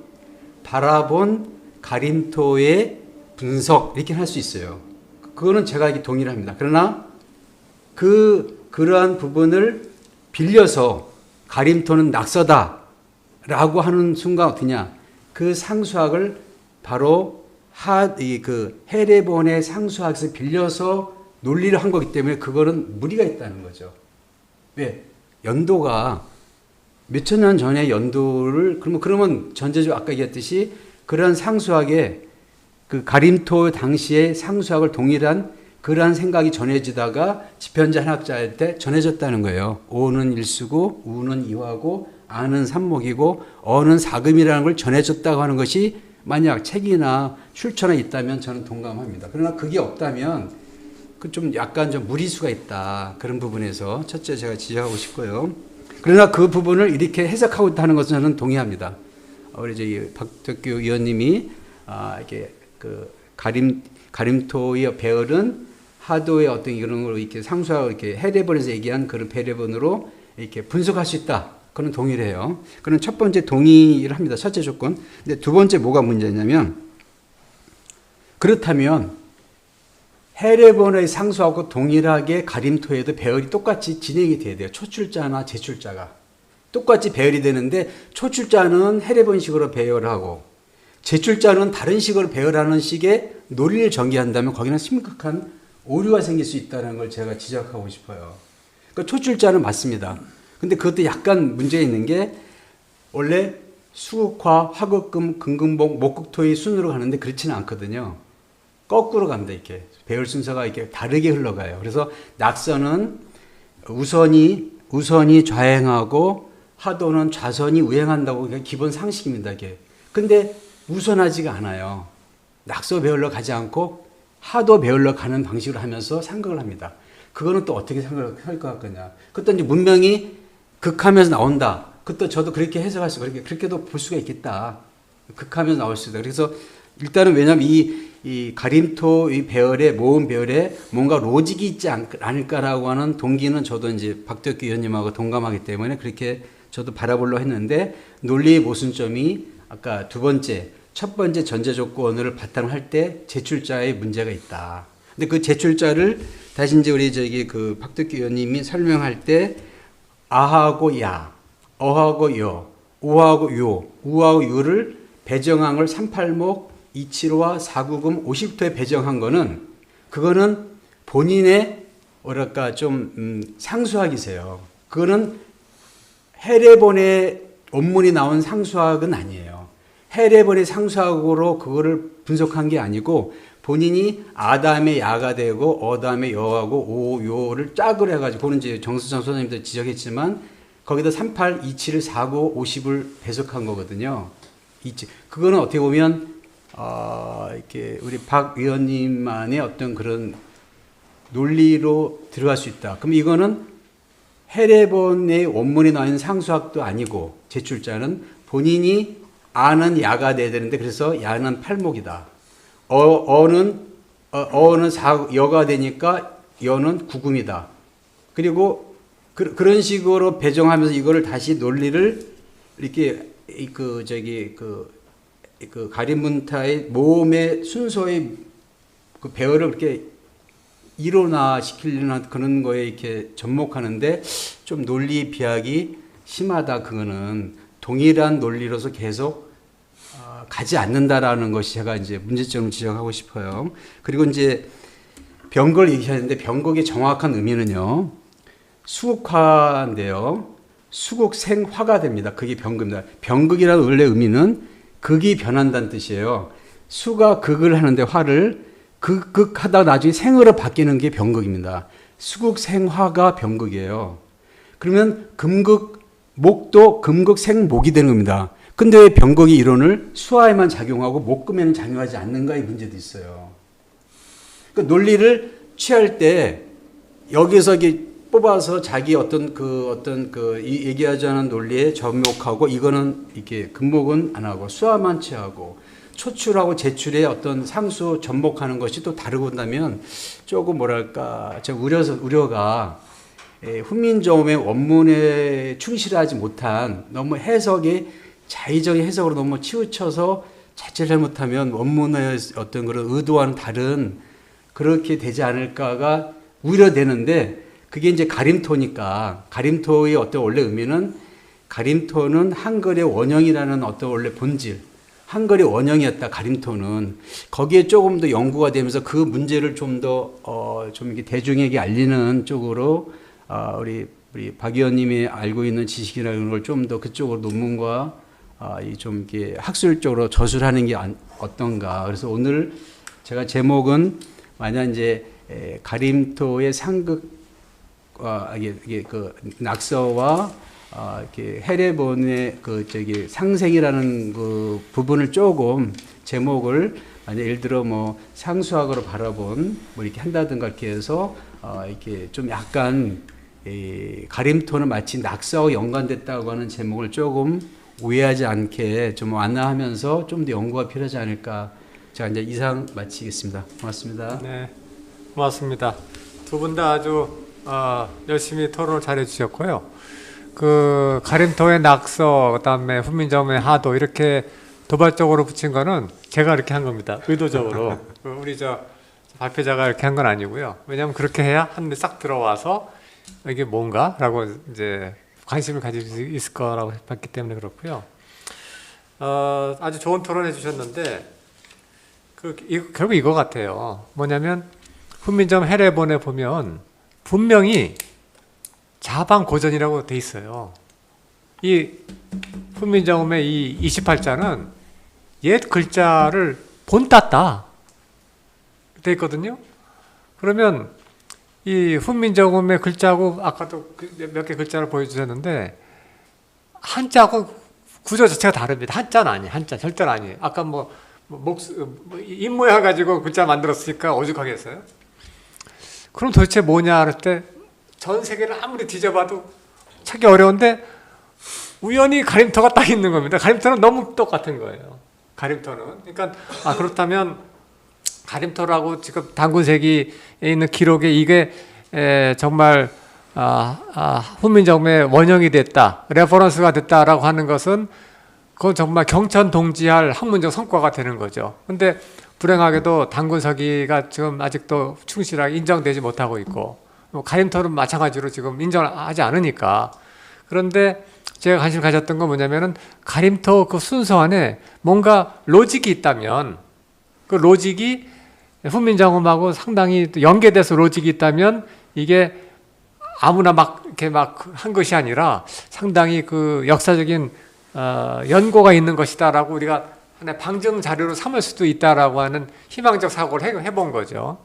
가림토의 분석 이렇게 할 수 있어요. 그거는 제가 이렇게 동의를 합니다. 그러나 그러한 부분을 빌려서 가림토는 낙서다라고 하는 순간 어떠냐? 그 상수학을 바로 헤레본의 상수학에서 빌려서 논리를 한 거기 때문에 그거는 무리가 있다는 거죠. 왜? 연도가 몇천 년 전의 연도를 그러면 전제적으로 아까 얘기했듯이 그런 상수학에 그 가림토 당시의 상수학을 동일한 그러한 생각이 전해지다가 지편자 한학자일 때 전해졌다는 거예요. 오는 일수고 우는 이화고 아는 삼목이고 어는 사금이라는 걸 전해졌다고 하는 것이 만약 책이나 출처나 있다면 저는 동감합니다. 그러나 그게 없다면 그 좀 약간 좀 무리수가 있다. 그런 부분에서 첫째 제가 지적하고 싶고요. 그러나 그 부분을 이렇게 해석하고 있다는 것은 저는 동의합니다. 우리 저기 박덕규 의원님이 이렇게 그 가림토의 배열은 하도의 어떤 이런 걸 이렇게 상수하고 이렇게 헤레본에서 얘기한 그런 배레본으로 이렇게 분석할 수 있다. 그런 동의를 해요. 그런 첫 번째 동의를 합니다. 첫째 조건. 근데 두 번째 뭐가 문제냐면 그렇다면 헤레본의 상수하고 동일하게 가림토에도 배열이 똑같이 진행이 돼야 돼요. 초출자나 제출자가. 똑같이 배열이 되는데 초출자는 헤레본식으로 배열하고 제출자는 다른 식으로 배열하는 식의 논리를 전개한다면 거기는 심각한 오류가 생길 수 있다는 걸 제가 지적하고 싶어요. 그러니까 초출자는 맞습니다. 근데 그것도 약간 문제가 있는 게 원래 수국화, 화극금, 금금복, 목극토의 순으로 가는데 그렇지는 않거든요. 거꾸로 갑니다. 이렇게 배열 순서가 이렇게 다르게 흘러가요. 그래서 낙서는 우선이 좌행하고 하도는 좌선이 우행한다고 기본 상식입니다. 이게. 근데 우선하지가 않아요. 낙서 배열로 가지 않고 하도 배열로 가는 방식으로 하면서 생각을 합니다. 그거는 또 어떻게 생각을 할 것 같거냐. 그것도 이제 문명이 극하면서 나온다. 그것도 저도 그렇게 해석할 수, 그렇게도 볼 수가 있겠다. 극하면서 나올 수 있다. 그래서 일단은 왜냐면 이 가림토 이 배열에, 모음 배열에 뭔가 로직이 있지 않을까라고 하는 동기는 저도 이제 박덕규 의원님하고 동감하기 때문에 그렇게 저도 바라보려 했는데 논리의 모순점이 아까 첫 번째 전제 조건을 바탕으로 할 때 제출자의 문제가 있다. 근데 그 제출자를 다시 이제 우리 그 박덕규 의원님이 설명할 때 아하고 야, 어하고 여, 우하고 요, 우하고 요를 배정한 걸 38목 275와 490, 50토에 배정한 거는 그거는 본인의 뭐랄까 좀 상수학이세요. 그거는 헤레본의 원문이 나온 상수학은 아니에요. 헤레본의 상수학으로 그거를 분석한 게 아니고 본인이 아담의 야가 되고 어담의 여하고 오, 요를 짝을 해가지고 그거는 이제 정수찬 소장님도 지적했지만 거기다 38, 27, 49, 50을 배속한 거거든요. 그거는 어떻게 보면 이렇게 우리 박 의원님만의 어떤 그런 논리로 들어갈 수 있다. 그럼 이거는 헤레본의 원문에 나와 있는 상수학도 아니고 제출자는 본인이 아는 야가 돼야 되는데 그래서 야는 팔목이다. 어는 여가 되니까 여는 구금이다. 그리고 그런 식으로 배정하면서 이거를 다시 논리를 이렇게 그 가림문타의 모음의 순서의 그 배열을 그렇게 일원화시키려는 그런 거에 이렇게 접목하는데 좀 논리 비약이 심하다. 그거는 동일한 논리로서 계속 가지 않는다라는 것이 제가 이제 문제점을 지적하고 싶어요. 그리고 이제 병거를 얘기하는데 병거의 정확한 의미는요. 수국화인데요. 수국생화가 됩니다. 그게 병극입니다. 병극이라는 원래 의미는 극이 변한다는 뜻이에요. 수가 극을 하는데 화를 극하다가 나중에 생으로 바뀌는 게 병극입니다. 수국생화가 병극이에요. 그러면 목도 금극생목이 되는 겁니다. 근데 왜 병극의 이론을 수화에만 작용하고 목금에는 작용하지 않는가의 문제도 있어요. 그 논리를 취할 때 여기서 뽑아서 자기 어떤 얘기하자는 논리에 접목하고 이거는 이렇게 금목은 안 하고 수화만 취하고 초출하고 제출의 어떤 상수 접목하는 것이 또 다르고 한다면 조금 뭐랄까 제가 우려가 훈민정음의 원문에 충실하지 못한 너무 해석이 자의적인 해석으로 너무 치우쳐서 자칫 잘못하면 원문의 어떤 그런 의도와는 다른 그렇게 되지 않을까가 우려되는데 그게 이제 가림토니까 가림토의 어떤 원래 의미는 가림토는 한글의 원형이라는 어떤 원래 본질 한글의 원형이었다 가림토는 거기에 조금 더 연구가 되면서 그 문제를 좀 더 좀 이렇게 대중에게 알리는 쪽으로 우리 박 의원님이 알고 있는 지식이라는 걸 좀 더 그쪽으로 논문과 좀 이렇게 학술적으로 저술하는 게 어떤가. 그래서 오늘 제가 제목은 만약 이제 가림토의 상극 이게 그 낙서와 이렇게 해례본의 상생이라는 그 부분을 조금 제목을 만약 예를 들어 뭐 상수학으로 바라본 뭐 이렇게 한다든가 이렇게 해서 이렇게 좀 약간 가림토는 마치 낙서와 연관됐다고 하는 제목을 조금 오해하지 않게 좀 완화하면서 좀 더 연구가 필요하지 않을까. 제가 이제 이상 마치겠습니다. 고맙습니다. 네, 고맙습니다. 두 분 다 아주 열심히 토론을 잘해 주셨고요. 그 가림토의 낙서, 그다음에 훈민정음의 하도 이렇게 도발적으로 붙인 거는 제가 이렇게 한 겁니다. 의도적으로. 우리 발표자가 이렇게 한 건 아니고요. 왜냐하면 그렇게 해야 한눈에 싹 들어와서 이게 뭔가라고 이제 관심을 가질 수 있을 거라고 봤기 때문에 그렇고요. 아주 좋은 토론해 주셨는데 결국 이거 같아요. 뭐냐면 훈민정음 해례본에 보면 분명히 자방고전이라고 돼 있어요. 이 훈민정음의 이 28자는 옛 글자를 본땄다 돼 있거든요. 그러면 이 훈민정음의 글자하고 아까도 몇 개 글자를 보여주셨는데 한자하고 구조 자체가 다릅니다. 한자는 아니에요. 한자 절대는 아니에요. 아까 입 모양 가지고 글자 만들었으니까 오죽하겠어요? 그럼 도대체 뭐냐 할 때 전 세계를 아무리 뒤져봐도 찾기 어려운데 우연히 가림토가 딱 있는 겁니다. 가림토는 너무 똑같은 거예요. 가림토는. 그러니까 그렇다면 가림토라고 지금 단군세기에 있는 기록에 이게 정말 훈민정음의 원형이 됐다, 레퍼런스가 됐다라고 하는 것은 그건 정말 경천동지할 학문적 성과가 되는 거죠. 근데 불행하게도 단군서기가 지금 아직도 충실하게 인정되지 못하고 있고 가림토는 마찬가지로 지금 인정하지 않으니까. 그런데 제가 관심 가졌던 건 뭐냐면은 가림토 그 순서 안에 뭔가 로직이 있다면 그 로직이 훈민정음하고 상당히 연계돼서 로직이 있다면 이게 아무나 이렇게 한 것이 아니라 상당히 그 역사적인 연고가 있는 것이다라고 우리가 하나의 방증 자료로 삼을 수도 있다라고 하는 희망적 사고를 해본 거죠.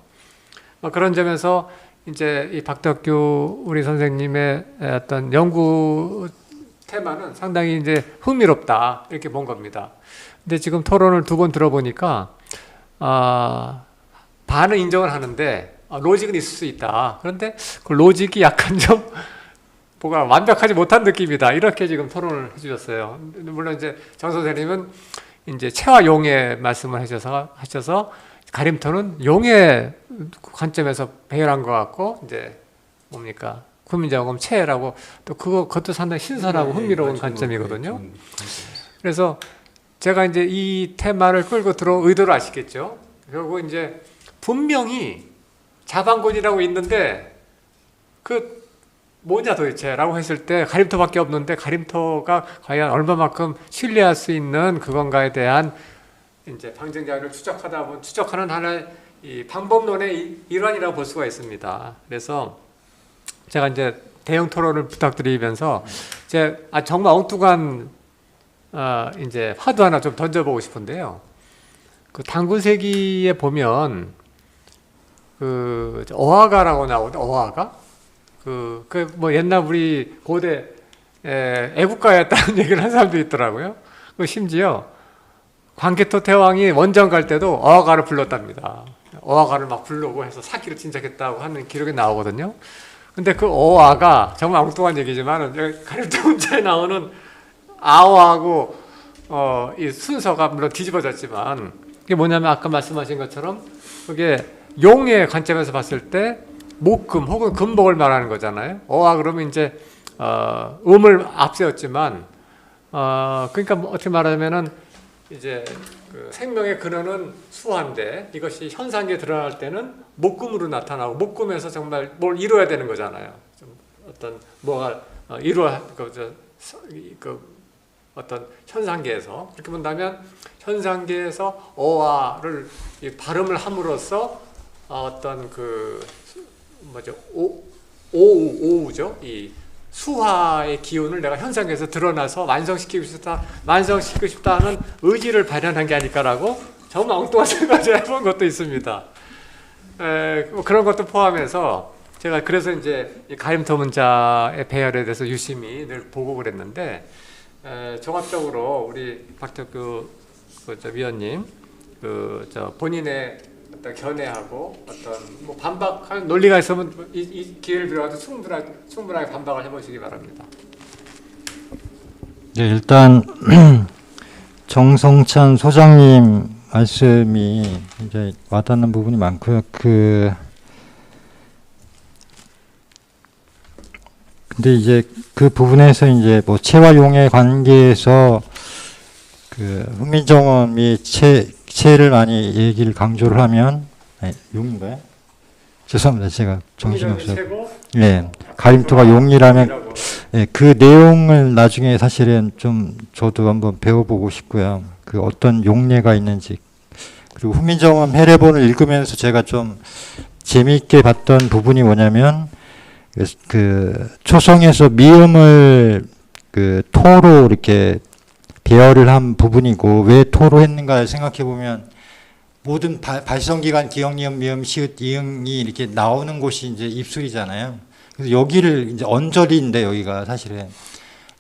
그런 점에서 이제 이 박덕규 우리 선생님의 어떤 연구 테마는 상당히 이제 흥미롭다 이렇게 본 겁니다. 근데 지금 토론을 두 번 들어보니까 반은 인정을 하는데 로직은 있을 수 있다. 그런데 그 로직이 약간 좀 뭐가 완벽하지 못한 느낌이다. 이렇게 지금 토론을 해주셨어요. 물론 이제 정 선생님은 이제 체와 용의 말씀을 하셔서 가림토는 용의 관점에서 배열한 것 같고 이제 뭡니까 훈민정음 체라고 또 그것도 상당히 신선하고 흥미로운 관점이거든요. 그래서 제가 이제 이 테마를 끌고 들어 의도를 아시겠죠? 결국 이제 분명히 자방곤이라고 있는데 그 뭐냐 도대체라고 했을 때 가림토밖에 없는데 가림토가 과연 얼마만큼 신뢰할 수 있는 그건가에 대한 이제 방증자료를 추적하는 하나의 이 방법론의 일환이라고 볼 수가 있습니다. 그래서 제가 이제 대형 토론을 부탁드리면서 제가 정말 엉뚱한 이제 화두 하나 좀 던져보고 싶은데요. 그 단군세기에 보면 그 어화가라고 나오는데 어화가 뭐 옛날 우리 고대 애국가였다는 얘기를 한 사람도 있더라고요. 그 심지어 광개토 태왕이 원정 갈 때도 어화가를 불렀답니다. 어화가를 막 부르고 해서 사기를 진작했다고 하는 기록이 나오거든요. 근데 그 어아가 정말 엉뚱한 얘기지만 가림통문자에 나오는 아어하고 이 순서가 물론 뒤집어졌지만 이게 뭐냐면 아까 말씀하신 것처럼 그게 용의 관점에서 봤을 때 목금 혹은 금목을 말하는 거잖아요. 어아 그러면 이제 음을 앞세웠지만 그러니까 뭐 어떻게 말하면은 이제 그 생명의 근원은 수화인데 이것이 현상계에 드러날 때는 목금으로 나타나고 목금에서 정말 뭘 이루어야 되는 거잖아요. 좀 어떤 뭐가 이루어 그 어떤 현상계에서 그렇게 본다면 현상계에서 어와를 발음을 함으로써 어떤 그 뭐죠 오우죠 이 수화의 기운을 내가 현상에서 드러나서 완성시키고 싶다 하는 의지를 발현한 게 아닐까라고 정말 엉뚱한 생각을 해본 것도 있습니다. 뭐 그런 것도 포함해서 제가 그래서 이제 가림토문자의 배열에 대해서 유심히 늘 보고 그랬는데 종합적으로 우리 박덕규 위원님 본인의 어떤 견해하고 어떤 뭐 반박할 논리가 있으면 이 기회를 빌어가지고 충분하게 반박을 해보시기 바랍니다. 네, 일단 정성찬 소장님 말씀이 이제 와닿는 부분이 많고요. 근데 이제 그 부분에서 이제 뭐 체와 용의 관계에서 그 훈민정음이 체를 많이 얘기를 강조를 하면 용인가요? 죄송합니다. 제가 정신이 없어요. 네, 가림토가 용이라면 그 내용을 나중에 사실은 좀 저도 한번 배워보고 싶고요. 그 어떤 용례가 있는지 그리고 훈민정음 해례본을 읽으면서 제가 좀 재미있게 봤던 부분이 뭐냐면 그 초성에서 미음을 그 토로 이렇게 배열을 한 부분이고 왜 토로 했는가 생각해 보면 모든 발성기관 기역 니은 미음 시읒 이응이 이렇게 나오는 곳이 이제 입술이잖아요. 그래서 여기를 이제 언저리인데 여기가 사실은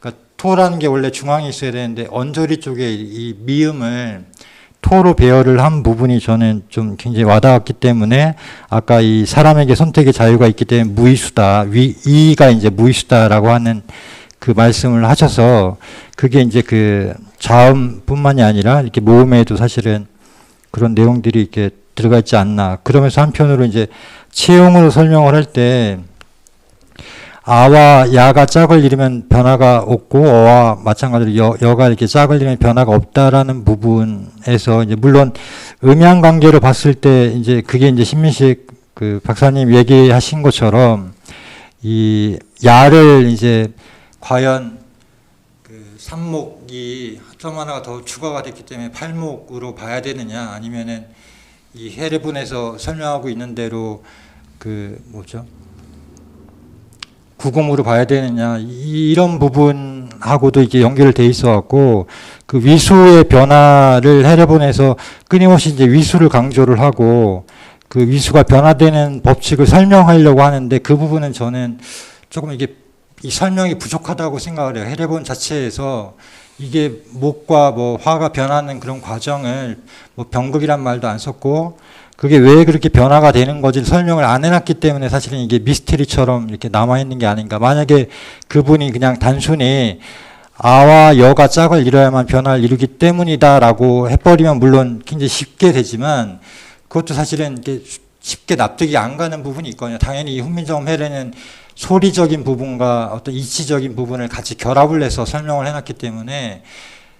그러니까 토라는 게 원래 중앙에 있어야 되는데 언저리 쪽에 이 미음을 토로 배열을 한 부분이 저는 좀 굉장히 와닿았기 때문에 아까 이 사람에게 선택의 자유가 있기 때문에 무의수다. 이가 이제 무의수다라고 하는 그 말씀을 하셔서 그게 이제 그 자음뿐만이 아니라 이렇게 모음에도 사실은 그런 내용들이 이렇게 들어가 있지 않나. 그러면서 한편으로 이제 체용으로 설명을 할 때 아와 야가 짝을 이루면 변화가 없고 어와 마찬가지로 여가 이렇게 짝을 이루면 변화가 없다라는 부분에서 이제 물론 음양 관계로 봤을 때 이제 그게 이제 신민식 그 박사님 얘기하신 것처럼 이 야를 이제 과연 그 삼목이 점 하나가 더 추가가 됐기 때문에 팔목으로 봐야 되느냐 아니면은 이 해례본에서 설명하고 있는 대로 그 뭐죠? 구공으로 봐야 되느냐 이런 부분하고도 이게 연결돼 있어 갖고 그 위수의 변화를 해례본에서 끊임없이 이제 위수를 강조를 하고 그 위수가 변화되는 법칙을 설명하려고 하는데 그 부분은 저는 조금 이게 이 설명이 부족하다고 생각을 해요. 해례본 자체에서 이게 목과 뭐 화가 변하는 그런 과정을 뭐 병극이란 말도 안 썼고 그게 왜 그렇게 변화가 되는 건지 설명을 안 해놨기 때문에 사실은 이게 미스테리처럼 이렇게 남아있는 게 아닌가. 만약에 그분이 그냥 단순히 아와 여가 짝을 이뤄야만 변화를 이루기 때문이다라고 해버리면 물론 굉장히 쉽게 되지만 그것도 사실은 이렇게 쉽게 납득이 안 가는 부분이 있거든요. 당연히 이 훈민정음 해례는 소리적인 부분과 어떤 이치적인 부분을 같이 결합을 해서 설명을 해놨기 때문에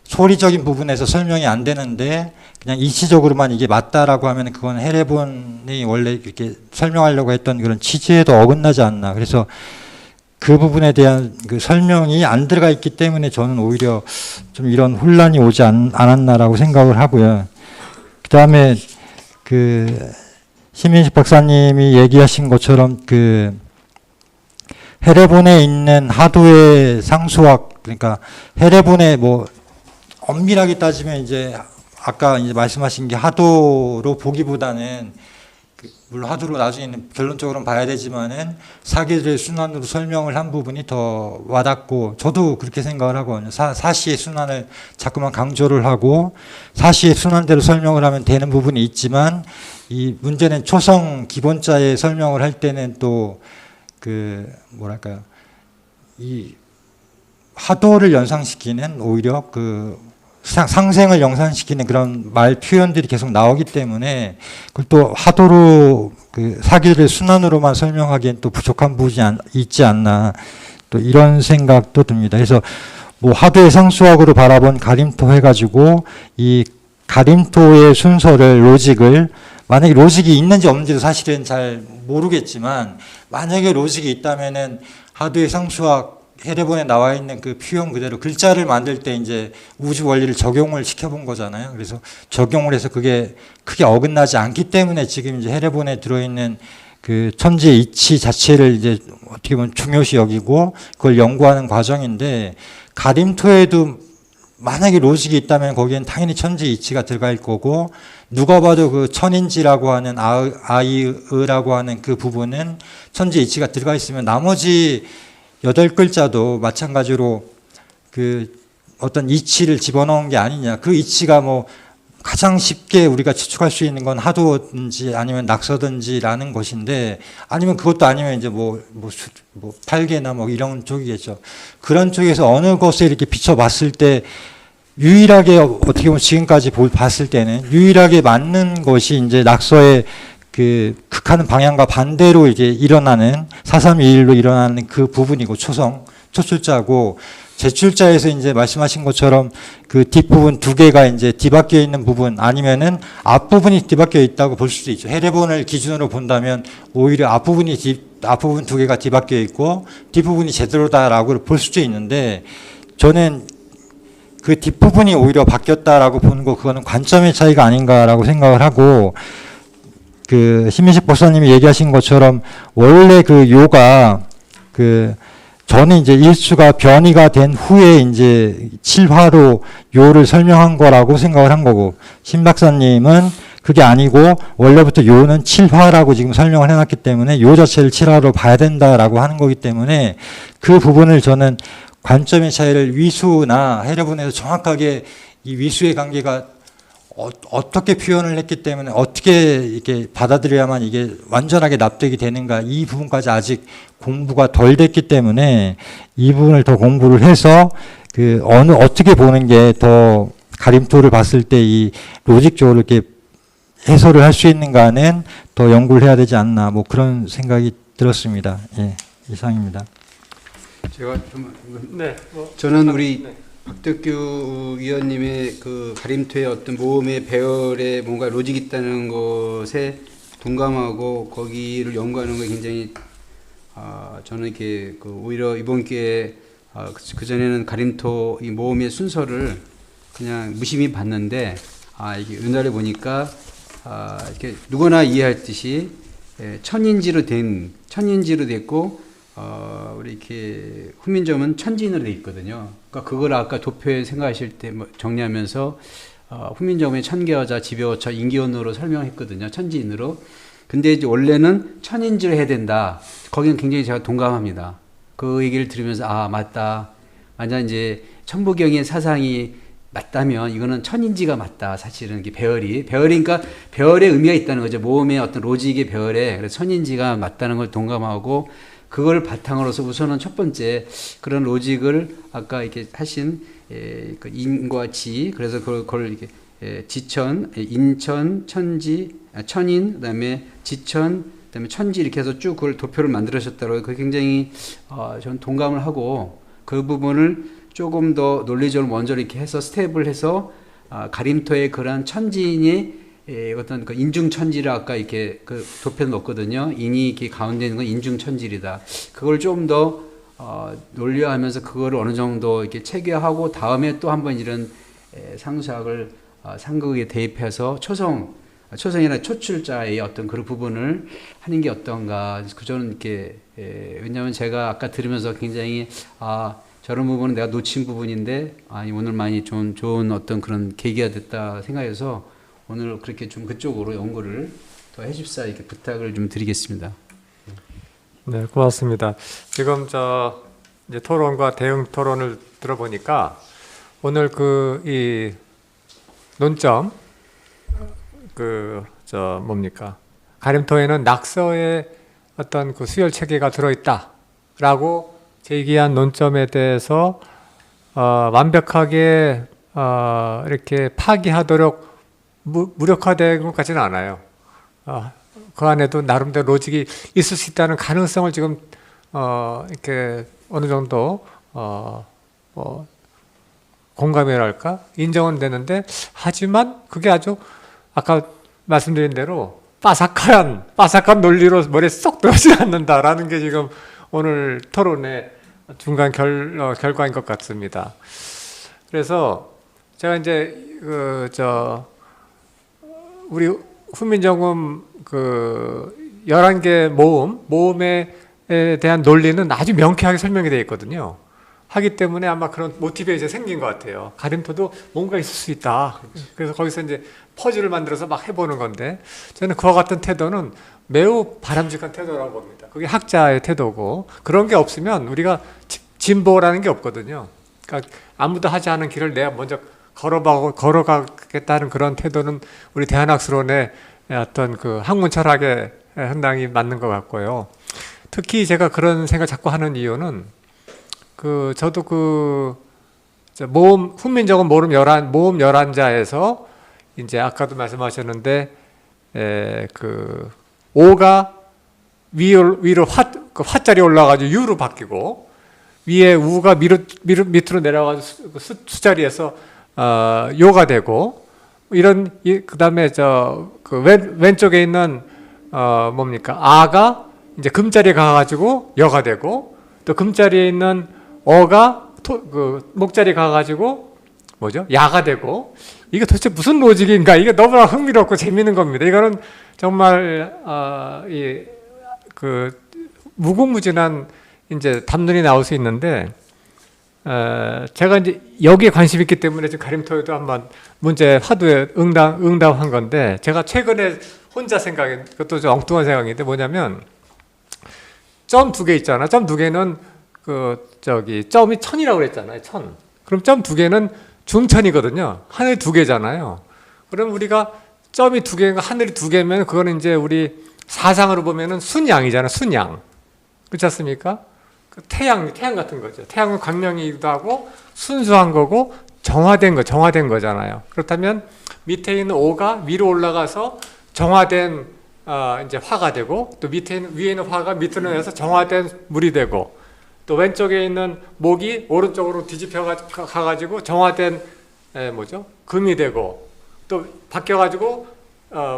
소리적인 부분에서 설명이 안 되는데 그냥 이치적으로만 이게 맞다라고 하면 그건 해례본이 원래 이렇게 설명하려고 했던 그런 취지에도 어긋나지 않나. 그래서 그 부분에 대한 그 설명이 안 들어가 있기 때문에 저는 오히려 좀 이런 혼란이 오지 않았나라고 생각을 하고요. 그 다음에 그 신민식 박사님이 얘기하신 것처럼 그 해례본에 있는 하도의 상수학 그러니까 해례본에 뭐 엄밀하게 따지면 이제 아까 이제 말씀하신 게 하도로 보기보다는 물론 하도로 나중에 결론적으로는 봐야 되지만은 사계절의 순환으로 설명을 한 부분이 더 와닿고 저도 그렇게 생각을 하거든요. 사시의 순환을 자꾸만 강조를 하고 사시의 순환대로 설명을 하면 되는 부분이 있지만 이 문제는 초성 기본자의 설명을 할 때는 또 그 뭐랄까요, 이 화도를 연상시키는 오히려 그 상생을 연상시키는 그런 말 표현들이 계속 나오기 때문에 그걸 또 화도로 그 사기를 순환으로만 설명하기엔 또 부족한 부분이 있지 않나, 또 이런 생각도 듭니다. 그래서 뭐 화도의 상수학으로 바라본 가림토 해가지고 이 가림토의 순서를, 로직을, 만약에 로직이 있는지 없는지도 사실은 잘 모르겠지만 만약에 로직이 있다면은 화도의 상수학 해례본에 나와 있는 그 표현 그대로 글자를 만들 때 이제 우주 원리를 적용을 시켜본 거잖아요. 그래서 적용을 해서 그게 크게 어긋나지 않기 때문에 지금 이제 해례본에 들어있는 그 천지의 이치 자체를 이제 어떻게 보면 중요시 여기고 그걸 연구하는 과정인데, 가림토에도 만약에 로직이 있다면 거기엔 당연히 천지의 이치가 들어갈 거고, 누가 봐도 그 천인지라고 하는 아이으라고 하는 그 부분은 천지의 이치가 들어가 있으면 나머지 8글자도 마찬가지로 그 어떤 이치를 집어넣은 게 아니냐. 그 이치가 뭐 가장 쉽게 우리가 추측할 수 있는 건 하도든지 아니면 낙서든지라는 것인데, 아니면 그것도 아니면 이제 뭐 팔계나 뭐 이런 쪽이겠죠. 그런 쪽에서 어느 것에 이렇게 비춰봤을 때 유일하게 어떻게 보면 지금까지 봤을 때는 유일하게 맞는 것이 이제 낙서의 그 극하는 방향과 반대로 이제 일어나는 4321로 일어나는 그 부분이고, 초출자고, 제출자에서 이제 말씀하신 것처럼 그 뒷부분 2개가 이제 뒤바뀌어 있는 부분, 아니면은 앞부분이 뒤바뀌어 있다고 볼 수도 있죠. 해례본을 기준으로 본다면 오히려 앞부분 2개가 뒤바뀌어 있고 뒷부분이 제대로다라고 볼 수도 있는데, 저는 그 뒷부분이 오히려 바뀌었다라고 보는 거, 그거는 관점의 차이가 아닌가라고 생각을 하고, 그 신민식 박사님이 얘기하신 것처럼 원래 그 요가 그 저는 이제 일수가 변이가 된 후에 이제 7화로 요를 설명한 거라고 생각을 한 거고, 신 박사님은 그게 아니고 원래부터 요는 7화라고 지금 설명을 해놨기 때문에 요 자체를 7화로 봐야 된다라고 하는 거기 때문에, 그 부분을 저는 관점의 차이를 위수나 해례본에서 정확하게 이 위수의 관계가 어떻게 표현을 했기 때문에 어떻게 이렇게 받아들여야만 이게 완전하게 납득이 되는가, 이 부분까지 아직 공부가 덜 됐기 때문에 이 부분을 더 공부를 해서 그 어떻게 보는 게 더 가림토를 봤을 때 이 로직적으로 이렇게 해설을 할 수 있는가는 더 연구를 해야 되지 않나, 뭐 그런 생각이 들었습니다. 예, 이상입니다. 제가 좀 네. 저는 우리 박덕규 위원님의 그 가림토의 어떤 모험의 배열에 뭔가 로직이 있다는 것에 동감하고 거기를 연구하는 게 굉장히 저는 이렇게 그 오히려 이번 기회에 그 전에는 가림토 이 모험의 순서를 그냥 무심히 봤는데 이게 은하를 보니까 이렇게 누구나 이해할 듯이 천인지로 됐고 우리 이렇게 훈민점은 천지인으로 돼 있거든요. 그러니까 그걸 아까 도표에 생각하실 때 뭐 정리하면서 훈민점의 천계어자, 지배어처, 인기언으로 설명했거든요. 천지인으로. 근데 이제 원래는 천인지로 해야 된다. 거기는 굉장히 제가 동감합니다. 그 얘기를 들으면서 맞다. 만약 이제 천부경의 사상이 맞다면 이거는 천인지가 맞다. 사실은 이게 배열이니까 배열의 의미가 있다는 거죠. 모험의 어떤 로직의 배열에. 그래서 천인지가 맞다는 걸 동감하고, 그걸 바탕으로서 우선은 첫 번째 그런 로직을 아까 이렇게 하신 그 인과 지, 그래서 그걸 이렇게 지천, 인천, 천지, 천인, 그다음에 지천, 그다음에 천지 이렇게 해서 쭉 그걸 도표를 만들으셨다고. 그 굉장히 저는 동감을 하고, 그 부분을 조금 더 논리적으로 먼저 이렇게 해서 스텝을 해서 가림토의 그런 천지인의 어떤 그 인중천지를 아까 이렇게 그 도표에 넣었거든요. 인이 이렇게 가운데 있는 건 인중천지이다. 그걸 좀 더 논리화하면서 그거를 어느 정도 이렇게 체계하고 다음에 또 한번 이런 상수학을 상극에 대입해서 초성이나 초출자의 어떤 그런 부분을 하는 게 어떤가. 저는 이렇게 왜냐하면 제가 아까 들으면서 굉장히 저런 부분은 내가 놓친 부분인데 오늘 많이 좋은 어떤 그런 계기가 됐다 생각해서 오늘 그렇게 좀 그쪽으로 연구를 더 해줍사 이렇게 부탁을 좀 드리겠습니다. 네, 고맙습니다. 지금 이제 토론과 대응 토론을 들어보니까 오늘 이 논점 뭡니까? 가림토에는 낙서의 어떤 그 수열 체계가 들어있다라고 제기한 논점에 대해서 완벽하게 이렇게 파기하도록 무력화된 것 같지는 않아요. 그 안에도 나름대로 로직이 있을 수 있다는 가능성을 지금 이렇게 어느 정도 뭐 공감이랄까 인정은 되는데, 하지만 그게 아주 아까 말씀드린 대로 빠삭한 논리로 머리에 쏙 들어오지 않는다라는 게 지금 오늘 토론의 중간 결과인 것 같습니다. 그래서 제가 이제 우리 훈민정음 11개 모음에 대한 논리는 아주 명쾌하게 설명이 되어 있거든요. 하기 때문에 아마 그런 모티브가 이제 생긴 것 같아요. 가림토도 뭔가 있을 수 있다. 그래서 거기서 이제 퍼즐을 만들어서 막 해보는 건데, 저는 그와 같은 태도는 매우 바람직한 태도라고 봅니다. 그게 학자의 태도고, 그런 게 없으면 우리가 진보라는 게 없거든요. 그러니까 아무도 하지 않은 길을 내가 먼저 걸어가겠다는 그런 태도는 우리 대한학술원의 어떤 그 학문 철학에 상당히 맞는 것 같고요. 특히 제가 그런 생각 자꾸 하는 이유는, 저도 훈민정음 모음 11자에서 이제 아까도 말씀하셨는데, 오가 위로 화자리 올라가지고 유로 바뀌고, 위에 우가 밑으로 내려가지고 수자리에서 요가 되고, 그 다음에 왼쪽에 있는 아가 이제 금자리에 가가지고 여가 되고, 또 금자리에 있는 어가 목자리에 가가지고 야가 되고, 이게 도대체 무슨 로직인가? 이게 너무나 흥미롭고 재미있는 겁니다. 이거는 정말 무궁무진한 이제 담론이 나올 수 있는데, 제가 이제 여기에 관심 있기 때문에 지금 가림토에도 한번 문제 화두에 응답한 건데, 제가 최근에 혼자 그것도 좀 엉뚱한 생각인데, 뭐냐면 점 2개 있잖아. 점 2개는 점이 1000이라고 그랬잖아요. 1000. 그럼 점 2개는 중천이거든요. 하늘이 2개잖아요. 그럼 우리가 점이 2개인가 하늘이 2개면 그거는 이제 우리 사상으로 보면은 순양이잖아요. 순양. 그렇지 않습니까? 태양 같은 거죠. 태양은 광명이기도 하고 순수한 거고 정화된 거잖아요. 그렇다면 밑에 있는 오가 위로 올라가서 정화된 이제 화가 되고, 또 위에 있는 화가 밑으로 내려서 정화된 물이 되고, 또 왼쪽에 있는 목이 오른쪽으로 뒤집혀 가가지고 정화된 금이 되고, 또 바뀌어가지고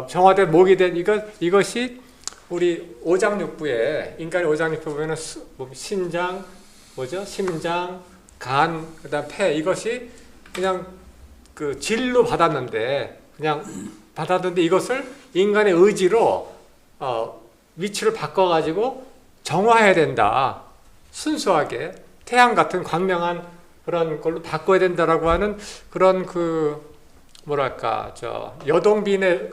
정화된 목이 된 이것이 우리 오장육부에, 인간의 오장육부 보면은 신장, 심장, 간, 그다음 폐, 이것이 그냥 진로 받았는데 이것을 인간의 의지로 위치를 바꿔가지고 정화해야 된다. 순수하게 태양 같은 광명한 그런 걸로 바꿔야 된다라고 하는 그런 여동빈의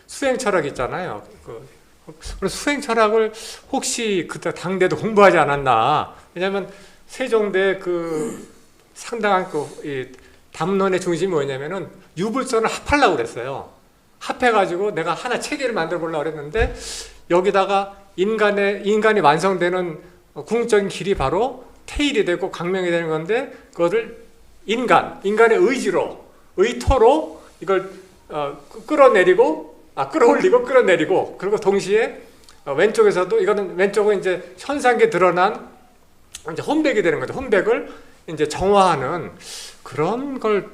수행 철학 있잖아요. 그런 수행 철학을 혹시 그때 당대도 공부하지 않았나? 왜냐하면 세종대 상당한 이 담론의 중심이 뭐냐면은 유불선을 합하려고 그랬어요. 합해가지고 내가 하나 체계를 만들어 보려고 그랬는데, 여기다가 인간이 완성되는 궁극적인 길이 바로 태일이 되고 광명이 되는 건데, 그것을 인간의 의토로 이걸 끌어올리고 끌어내리고, 그리고 동시에 왼쪽에서도 왼쪽은 이제 현상계 드러난 이제 혼백이 되는 거죠. 혼백을 이제 정화하는 그런 걸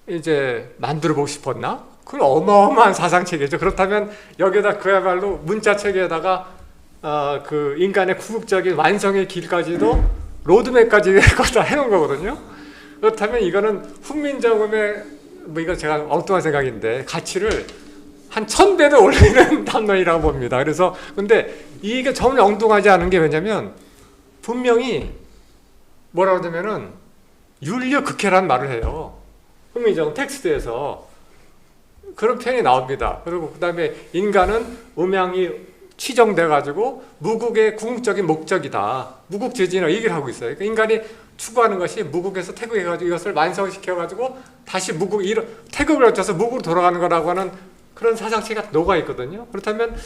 이제 만들어 보고 싶었나? 그건 어마어마한 사상 체계죠. 그렇다면 여기다 그야말로 문자 체계에다가 인간의 궁극적인 완성의 길까지도 로드맵까지 다 해놓은 거거든요. 그렇다면 이거는 훈민정음의 이거 제가 엉뚱한 생각인데 가치를 한 1000배도 올리는 담론이라고 봅니다. 그래서 근데 이게 전혀 엉뚱하지 않은 게 왜냐면 분명히 뭐라고 하냐면은 윤리극회라는 말을 해요. 훈민정음 텍스트에서 그런 표현이 나옵니다. 그리고 그 다음에 인간은 음양이 치정돼가지고 무국의 궁극적인 목적이다. 무국재진을 얘기를 하고 있어요. 그러니까 인간이 추구하는 것이 무국에서 태국해가지고 이것을 완성시켜가지고 다시 태국을 거쳐서 무국으로 돌아가는 거라고 하는 그런 사상체가 녹아 있거든요. 그렇다면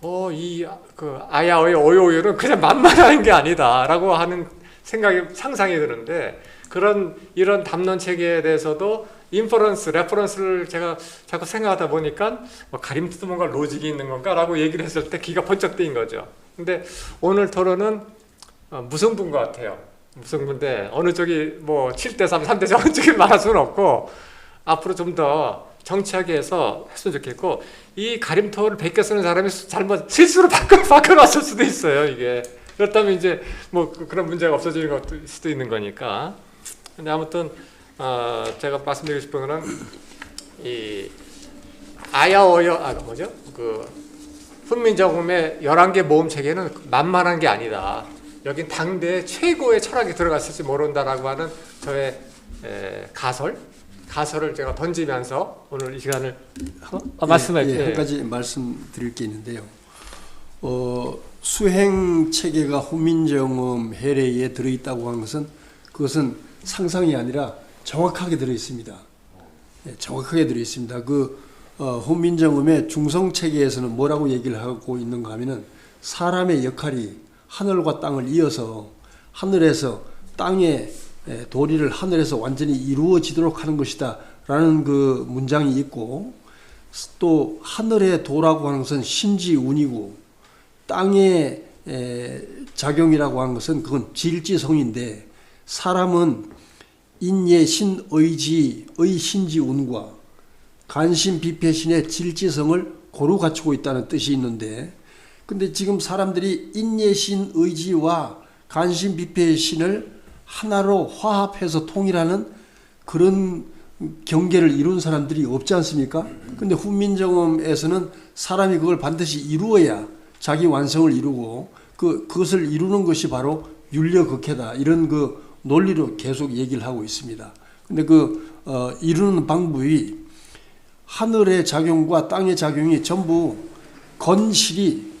그 아야오의 오요오요는 그냥 만만한 게 아니다라고 하는 상상이 드는데 이런 담론 체계에 대해서도 레퍼런스를 제가 자꾸 생각하다 보니까 가림수도 뭔가 로직이 있는 건가라고 얘기를 했을 때 귀가 번쩍 뜨인 거죠. 근데 오늘 토론은 무성분인 것 같아요. 무성분인데 어느 쪽이 뭐 7대3, 3대4 어느 쪽이 말할 수는 없고 앞으로 좀 더 정치하게 해서 했으면 좋겠고 이 가림토를 베껴 쓰는 사람이 잘못 실수로 바꿔놨을 수도 있어요. 이게 그렇다면 이제 뭐 그런 문제가 없어지는 것도 수도 있는 거니까. 근데 아무튼 제가 말씀드리고 싶은 거는 이 뭐죠? 그 훈민정음의 11개 모음 체계는 만만한 게 아니다. 여긴 당대 최고의 철학이 들어갔을지 모른다라고 하는 저의 가설을 제가 던지면서 오늘 이 시간을 말씀할게요. 한 가지 말씀드릴 게 있는데요. 수행 체계가 훈민정음 해례에 들어있다고 하는 것은 그것은 상상이 아니라 정확하게 들어 있습니다. 정확하게 들어 있습니다. 훈민정음의 중성 체계에서는 뭐라고 얘기를 하고 있는가 하면은 사람의 역할이 하늘과 땅을 이어서 하늘에서 땅에 도리를 하늘에서 완전히 이루어지도록 하는 것이다 라는 그 문장이 있고, 또 하늘의 도라고 하는 것은 신지운이고 땅의 작용이라고 하는 것은 그건 질지성인데, 사람은 인예신의지의 신지운과 간신비패신의 질지성을 고루 갖추고 있다는 뜻이 있는데, 근데 지금 사람들이 인예신의지와 간신비패신을 하나로 화합해서 통일하는 그런 경계를 이룬 사람들이 없지 않습니까? 근데 훈민정음에서는 사람이 그걸 반드시 이루어야 자기 완성을 이루고 그것을 이루는 것이 바로 윤려극회다, 이런 그 논리로 계속 얘기를 하고 있습니다. 근데 이루는 방법이 하늘의 작용과 땅의 작용이 전부 건실이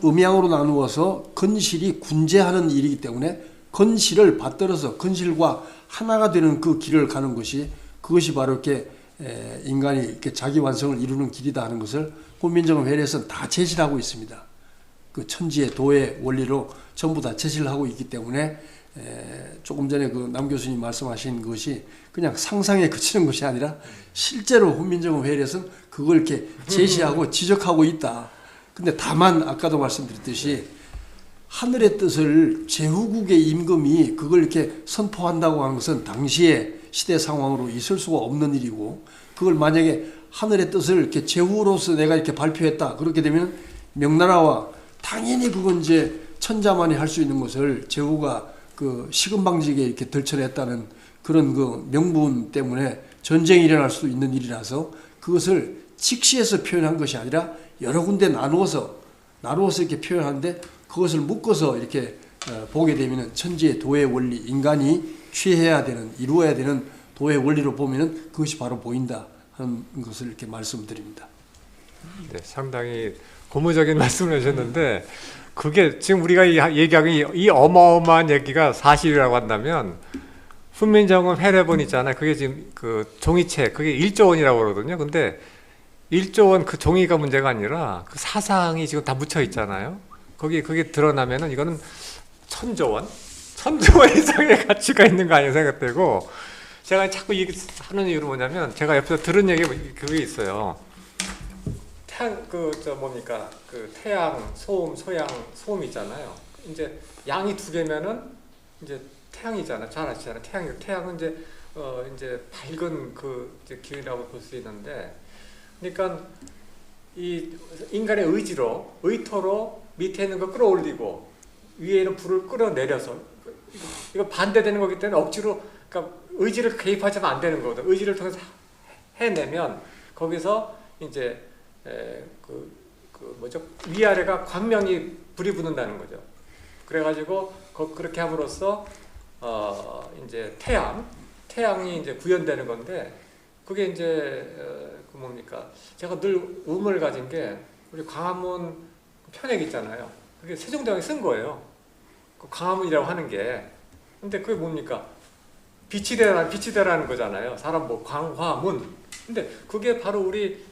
음양으로 나누어서 건실이 군제하는 일이기 때문에 건실을 받들어서 건실과 하나가 되는 그 길을 가는 것이, 그것이 바로 이렇게 인간이 이렇게 자기 완성을 이루는 길이다 하는 것을 훈민정음 회례에서는 다 제시를 하고 있습니다. 그 천지의 도의 원리로 전부 다 제시를 하고 있기 때문에 조금 전에 그 남 교수님 말씀하신 것이 그냥 상상에 그치는 것이 아니라 실제로 훈민정음 회례에서는 그걸 이렇게 제시하고 지적하고 있다. 근데 다만 아까도 말씀드렸듯이 하늘의 뜻을 제후국의 임금이 그걸 이렇게 선포한다고 하는 것은 당시의 시대 상황으로 있을 수가 없는 일이고, 그걸 만약에 하늘의 뜻을 이렇게 제후로서 내가 이렇게 발표했다, 그렇게 되면 명나라와 당연히 그건 이제 천자만이 할 수 있는 것을 제후가 그 시금방지게 이렇게 들춰냈다는 그런 그 명분 때문에 전쟁이 일어날 수도 있는 일이라서 그것을 직시해서 표현한 것이 아니라 여러 군데 나누어서 이렇게 표현하는데, 그것을 묶어서 이렇게 보게 되면 천지의 도의 원리, 인간이 취해야 되는, 이루어야 되는 도의 원리로 보면 그것이 바로 보인다 하는 것을 이렇게 말씀드립니다. 네, 상당히 고무적인 말씀을 하셨는데, 그게 지금 우리가 얘기하는 이 어마어마한 얘기가 사실이라고 한다면, 훈민정음 회례본 있잖아요. 그게 지금 그 종이책, 그게 1조 원이라고 그러거든요. 근데 1조 원 그 종이가 문제가 아니라 그 사상이 지금 다 묻혀 있잖아요. 그게 드러나면은 이거는 1000조 원 이상의 가치가 있는 거 아니냐 생각되고, 제가 자꾸 하는 이유는 뭐냐면, 제가 옆에서 들은 얘기 그게 있어요. 태양, 소음, 소양, 소음 있잖아요. 이제 양이 2개면은 이제 태양이잖아. 잘 아시잖아요. 태양은 이제 밝은 이제 기운이라고 볼 수 있는데, 그러니까 이 인간의 의토로 밑에 있는 거 끌어올리고 위에 있는 불을 끌어내려서, 이거 반대되는 거기 때문에 억지로, 그러니까 의지를 개입하자면 안 되는 거거든. 의지를 통해서 해내면 거기서 이제 위아래가 광명이 불이 붙는다는 거죠. 그래가지고 그렇게 함으로써 이제 태양이 이제 구현되는 건데, 그게 이제 제가 늘 의문을 가진 게, 우리 광화문 편액 있잖아요. 그게 세종대왕이 쓴 거예요. 그 광화문이라고 하는 게. 근데 그게 뭡니까? 빛이 되라는 거잖아요. 사람 광화문. 근데 그게 바로 우리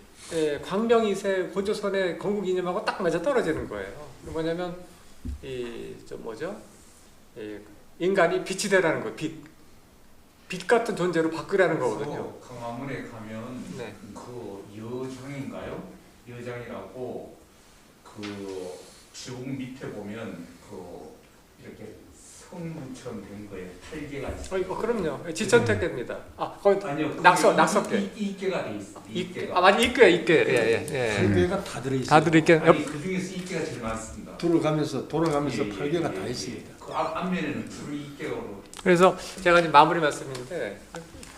광명 2세 고조선의 건국 이념하고 딱 맞아 떨어지는 거예요. 뭐냐면 인간이 빛이 되라는 거예요. 빛 같은 존재로 바꾸라는 거거든요. 강화문에 가면 네. 그 여장인가요? 여장이라고 그 지붕 밑에 보면 그 이렇게 성문처럼 된 거예요. 탈개가 있어요. 그럼요. 지천택계입니다. 거기 아니요. 낙석계. 이께가 돼 있어. 이께가. 맞아, 이께. 예. 8개가 다 들어있어요. 다들 이렇게 아니 그 중에서 이께가 제일 많습니다. 돌아가면서 8개가 다 예. 있습니다. 그 앞면에는 주로 이께로. 그래서 제가 이제 마무리 말씀인데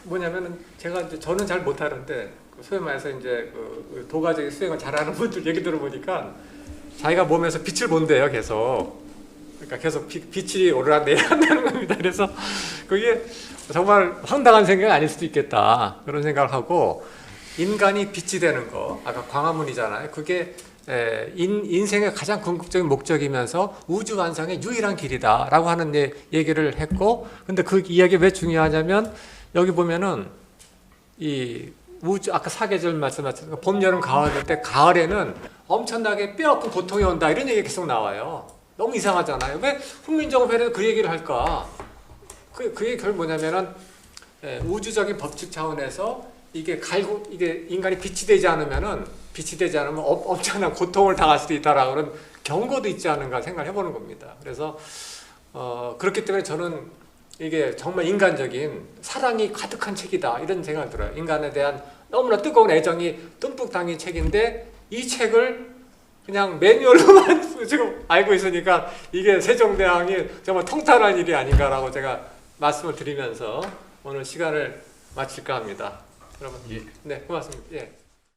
뭐냐면은 제가 이제 저는 잘 못하는데 소위 말해서 이제 그 도가적인 수행을 잘하는 분들 얘기 들어보니까 자기가 몸에서 빛을 본대요, 계속. 그러니까 계속 빛이 오르락내리락한다는 겁니다. 그래서 그게 정말 황당한 생각이 아닐 수도 있겠다 그런 생각을 하고 인간이 빛이 되는 거 아까 광화문이잖아요. 그게 인생의 가장 궁극적인 목적이면서 우주 완성의 유일한 길이다라고 하는 얘기를 했고, 근데 그 이야기 왜 중요하냐면 여기 보면은 이 우주 아까 사계절 말씀하셨던 봄, 여름, 가을 때 가을에는 엄청나게 뼈아픈 고통이 온다 이런 얘기 계속 나와요. 너무 이상하잖아요. 왜 훈민정음회에서 그 얘기를 할까? 그게 결국 뭐냐면은 우주적인 법칙 차원에서 이게 인간이 빛이 되지 않으면 엄청난 고통을 당할 수도 있다라는 그런 경고도 있지 않은가 생각을 해보는 겁니다. 그래서 그렇기 때문에 저는 이게 정말 인간적인 사랑이 가득한 책이다 이런 생각이 들어요. 인간에 대한 너무나 뜨거운 애정이 듬뿍 담긴 책인데 이 책을 그냥 매뉴얼로만 지금 알고 있으니까 이게 세종대왕이 정말 통탄한 일이 아닌가라고 제가 말씀을 드리면서 오늘 시간을 마칠까 합니다. 여러분, 네, 고맙습니다. 예.